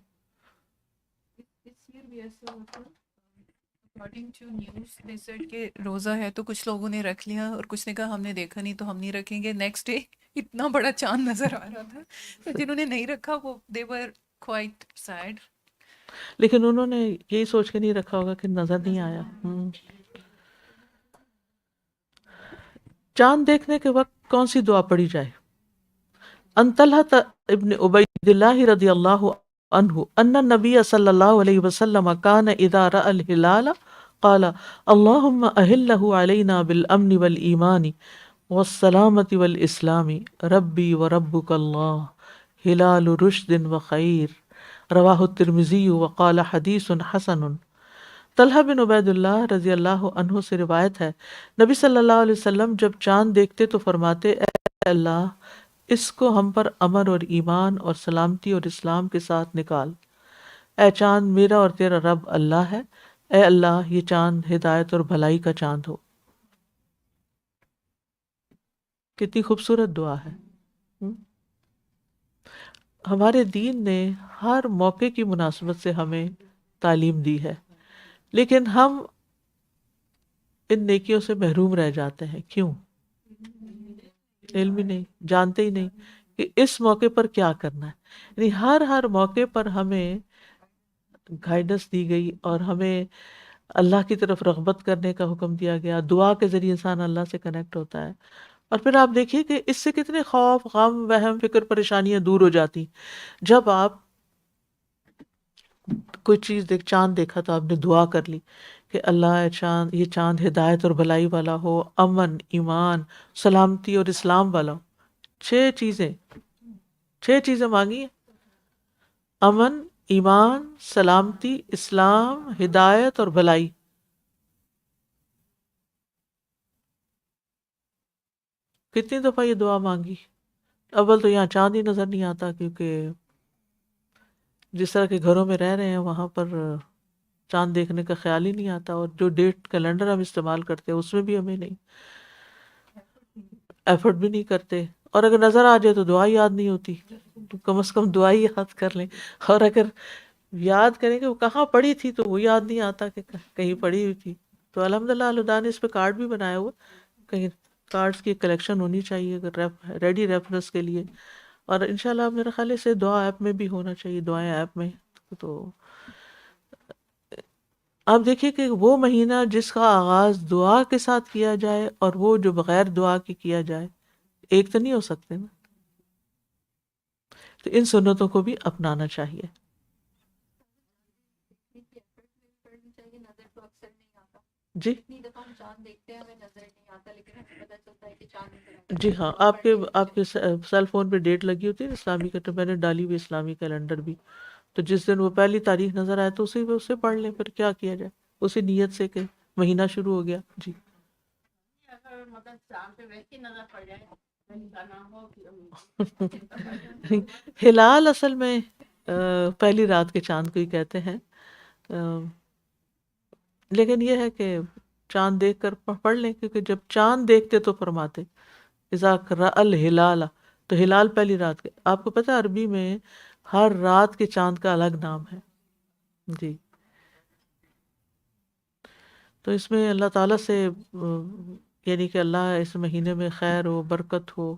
According to news they said کہ روزہ ہے تو کچھ لوگوں نے رکھ لیا اور کچھ نے کہا ہم نے دیکھا نہیں تو ہم نہیں رکھیں گے. نیکسٹ ڈے اتنا بڑا چاند نظر آ رہا تھا تو جنہوں نے نہیں رکھا وہ دے ور کوائٹ سیڈ. لیکن انہوں نے یہی سوچ کے نہیں رکھا ہوگا کہ نظر نہیں آیا. چاند دیکھنے کے وقت کون سی دعا پڑھی جائے؟ ان طلحہ ابن عبید اللہ رضی اللہ عنہ ان النبی صلی اللہ علیہ وسلم کان اذا رأى الہلال قال اللہم اہلہ علینا بالامن والایمان والسلامة والاسلام ربی وربک اللہ ہلال رشد وخیر. رواہ الترمذی وقال حدیث حسن. طلحہ بن عبید اللہ رضی اللہ عنہ سے روایت ہے نبی صلی اللہ علیہ وسلم جب چاند دیکھتے تو فرماتے اے اللہ اس کو ہم پر امن اور ایمان اور سلامتی اور اسلام کے ساتھ نکال. اے چاند میرا اور تیرا رب اللہ ہے. اے اللہ یہ چاند ہدایت اور بھلائی کا چاند ہو. کتنی خوبصورت دعا ہے. ہمارے دین نے ہر موقع کی مناسبت سے ہمیں تعلیم دی ہے لیکن ہم ان نیکیوں سے محروم رہ جاتے ہیں. کیوں؟ علم ہی نہیں، جانتے ہی نہیں کہ اس موقع پر کیا کرنا ہے. یعنی ہر موقع پر ہمیں گائیڈنس دی گئی اور ہمیں اللہ کی طرف رغبت کرنے کا حکم دیا گیا. دعا کے ذریعے انسان اللہ سے کنیکٹ ہوتا ہے اور پھر آپ دیکھیے کہ اس سے کتنے خوف، غم، وہم، فکر، پریشانیاں دور ہو جاتی. جب آپ کوئی چیز چاند دیکھا تو آپ نے دعا کر لی کہ اللہ یہ چاند ہدایت اور بھلائی والا ہو، امن، ایمان، سلامتی اور اسلام والا ہو. 6 چیزیں مانگی ہیں: امن، ایمان، سلامتی، اسلام، ہدایت اور بھلائی. کتنی دفعہ یہ دعا مانگی؟ اول تو یہاں چاند ہی نظر نہیں آتا کیونکہ جس طرح کے گھروں میں رہ رہے ہیں وہاں پر چاند دیکھنے کا خیال ہی نہیں آتا. اور جو ڈیٹ کیلنڈر ہم استعمال کرتے ہیں اس میں بھی ہمیں نہیں ایفرٹ بھی نہیں کرتے. اور اگر نظر آ جائے تو دعا یاد نہیں ہوتی تو کم از کم دعا ہی یاد کر لیں. اور اگر یاد کریں کہ وہ کہاں پڑی تھی تو وہ یاد نہیں آتا کہ کہیں پڑی ہوئی تھی. تو الحمدللہ اللہ نے اس پہ کارڈ بھی بنایا ہوا، کہیں کارڈز کی کلیکشن ہونی چاہیے اگر ریڈی ریفرنس کے لیے. اور انشاءاللہ میرا خیال ہے اسے دعا ایپ میں بھی ہونا چاہیے، دعائیں ایپ میں. تو آپ دیکھیے کہ وہ مہینہ جس کا آغاز دعا کے ساتھ کیا جائے اور وہ جو بغیر دعا کے کیا جائے ایک تو نہیں ہو سکتے نا. تو ان سنتوں کو بھی اپنانا چاہیے. جی جی ہاں، آپ کے سیل فون پہ ڈیٹ لگی ہوتی ہے اسلامی کا، تو میں نے ڈالی ہوئی اسلامی کیلنڈر بھی. تو جس دن وہ پہلی تاریخ نظر آئے تو اسے پڑھ لیں. پھر کیا کیا جائے اسی نیت سے کہ مہینہ شروع ہو گیا. جی ہلال اصل میں پہلی رات کے چاند کو ہی کہتے ہیں، لیکن یہ ہے کہ چاند دیکھ کر پڑھ لیں کیونکہ جب چاند دیکھتے تو فرماتے اذا رأى الہلال، تو ہلال پہلی رات کے. آپ کو پتہ ہے عربی میں ہر رات کے چاند کا الگ نام ہے. جی تو اس میں اللہ تعالیٰ سے یعنی کہ اللہ اس مہینے میں خیر ہو، برکت ہو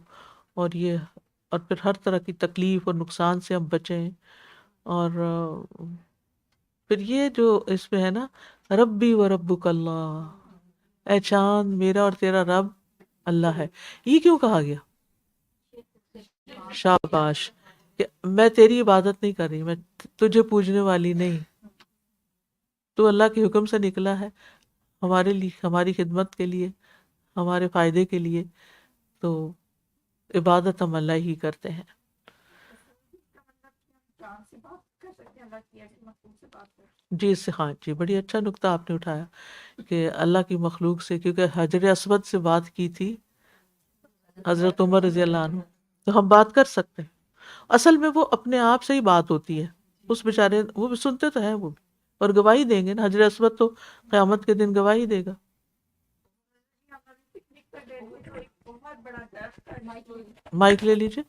اور یہ اور پھر ہر طرح کی تکلیف اور نقصان سے ہم بچیں. اور پھر یہ جو اس میں ہے نا، ربی و ربک اللہ، اے چاند میرا اور تیرا رب اللہ ہے. یہ کیوں کہا گیا؟ شاباش، کہ میں تیری عبادت نہیں کر رہی، میں تجھے پوجنے والی نہیں، تو اللہ کے حکم سے نکلا ہے ہمارے لیے، ہماری خدمت کے لیے، ہمارے فائدے کے لیے، تو عبادت ہم اللہ ہی کرتے ہیں. جی اس سے، ہاں جی، بڑی اچھا نقطہ آپ نے اٹھایا کہ اللہ کی مخلوق سے، کیونکہ حجر اسود سے بات کی تھی حضرت عمر رضی اللہ عنہ، تو ہم بات کر سکتے ہیں. اصل میں وہ اپنے آپ سے ہی بات ہوتی ہے، اس بیچارے وہ بھی سنتے تو ہیں، وہ بھی اور گواہی دیں گے نا. حجر اسود تو قیامت کے دن گواہی دے گا. مائک لے لیجیے.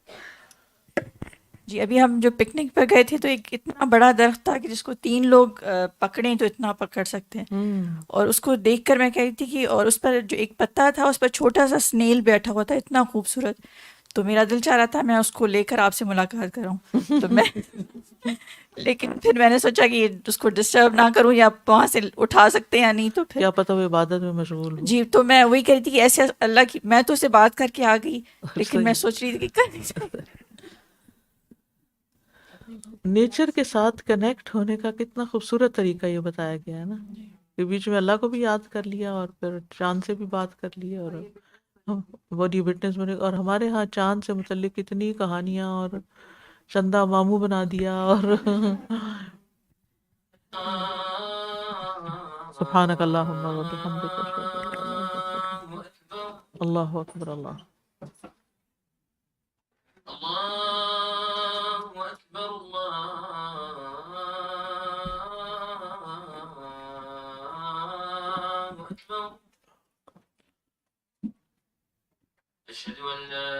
جی ابھی ہم جو پکنک پہ گئے تھے تو ایک اتنا بڑا درخت تھا کہ جس کو 3 لوگ پکڑیں تو اتنا پکڑ سکتے ہیں. اور اس کو دیکھ کر میں کہہ رہی تھی کہ، اور اس پر جو ایک پتا تھا اس پر چھوٹا سا سنیل بیٹھا ہوا تھا، اتنا خوبصورت. تو میرا دل چاہ رہا تھا میں اس کو لے کر آپ سے ملاقات کروں، تو میں لیکن پھر میں نے سوچا کہ اس کو ڈسٹرب نہ کروں، یا وہاں سے اٹھا سکتے ہیں یا نہیں، تو پھر کیا پتہ وہ عبادت میں مشغول ہو. جی تو میں وہی کہہ رہی تھی کہ ایسے اللہ کی، میں تو اسے بات کر کے آ گئی لیکن میں سوچ رہی تھی کہ کر نہیں سکتی. نیچر کے ساتھ کنیکٹ ہونے کا کتنا خوبصورت طریقہ یہ بتایا گیا ہے نا، کہ بیچ میں اللہ کو بھی یاد کر لیا اور پھر چاند سے بھی بات کر لی، اور بڑی وٹنس بنے. اور ہمارے ہاں چاند سے متعلق کتنی کہانیاں، اور چندہ ماموں بنا دیا، اور سبحانک اللہم و بحمدک اشہد ان لا الہ الا انت، اللہ اکبر. اللہ أشهد أن لا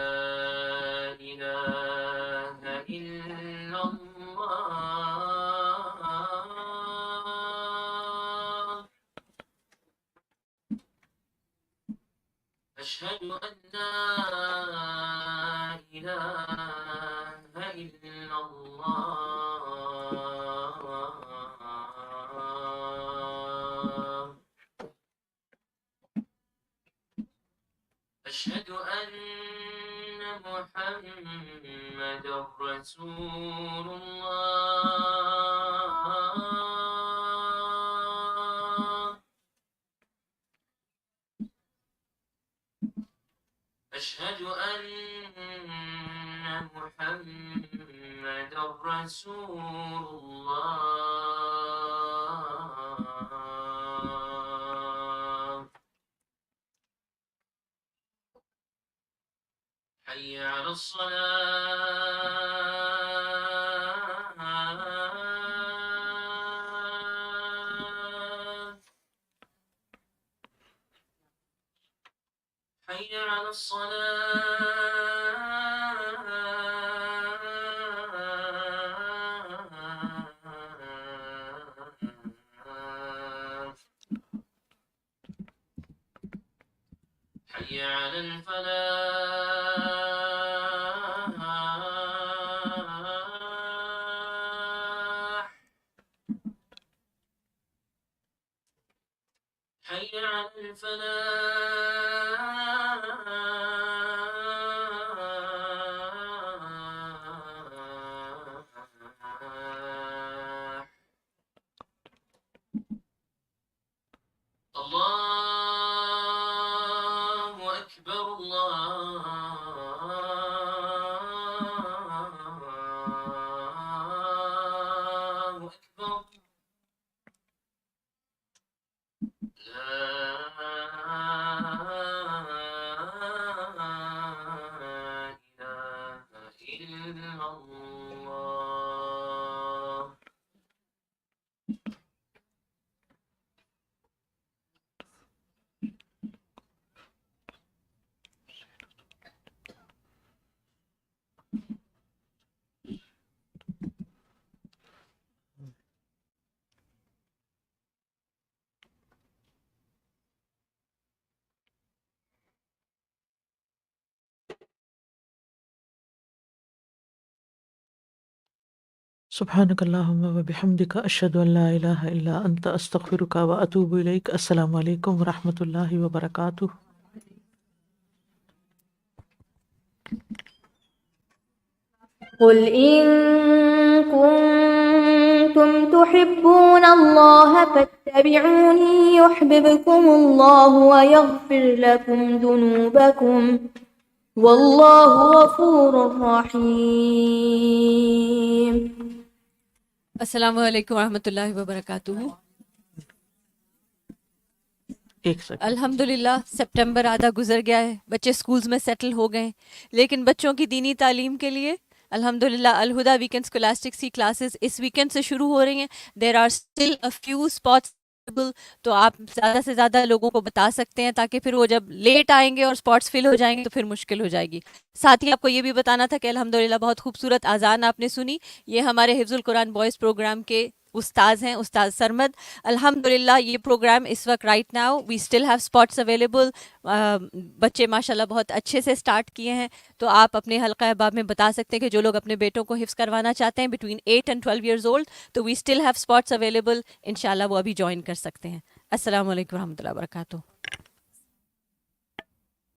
إله إلا الله، أشهد أن لا إله إلا الله، أشهد أن محمد رسول الله، أشهد أن محمد رسول الله، حي على الصلاة، حي على الصلاة، حي على الفلاح، حي على الفلاح. الله أكبر، الله أكبر، لا إله إلا الله. سبحانک اللہم و بحمدک اشہد ان لا الہ الا انت استغفرک و اتوب الیک. السلام علیکم ورحمۃ اللہ وبرکاتہ. قل إن كنتم تحبون الله فاتبعوني يحببكم الله ويغفر لكم ذنوبكم والله غفور رحيم. السلام علیکم ورحمۃ اللہ وبرکاتہ. ایک سیکنڈ. الحمدللہ سپٹمبر آدھا گزر گیا ہے، بچے سکولز میں سیٹل ہو گئے ہیں، لیکن بچوں کی دینی تعلیم کے لیے الحمدللہ الہدا ویکینڈ اسکولاسٹکس کی کلاسز اس ویکینڈ سے شروع ہو رہی ہیں. There are still a few spots, تو آپ زیادہ سے زیادہ لوگوں کو بتا سکتے ہیں تاکہ پھر وہ جب لیٹ آئیں گے اور اسپاٹس فل ہو جائیں گے تو پھر مشکل ہو جائے گی. ساتھ ہی آپ کو یہ بھی بتانا تھا کہ الحمدللہ بہت خوبصورت اذان آپ نے سنی. یہ ہمارے حفظ القرآن بوائز پروگرام کے استاذ ہیں، استاذ سرمد. الحمدللہ یہ پروگرام اس وقت right now we still have spots available. بچے ماشاءاللہ بہت اچھے سے اسٹارٹ کیے ہیں، تو آپ اپنے حلقہ احباب میں بتا سکتے ہیں کہ جو لوگ اپنے بیٹوں کو حفظ کروانا چاہتے ہیں بٹوین 8 and 12 years old، تو we still have spots available. انشاءاللہ وہ ابھی جوائن کر سکتے ہیں. السلام علیکم ورحمۃ اللہ وبرکاتہ.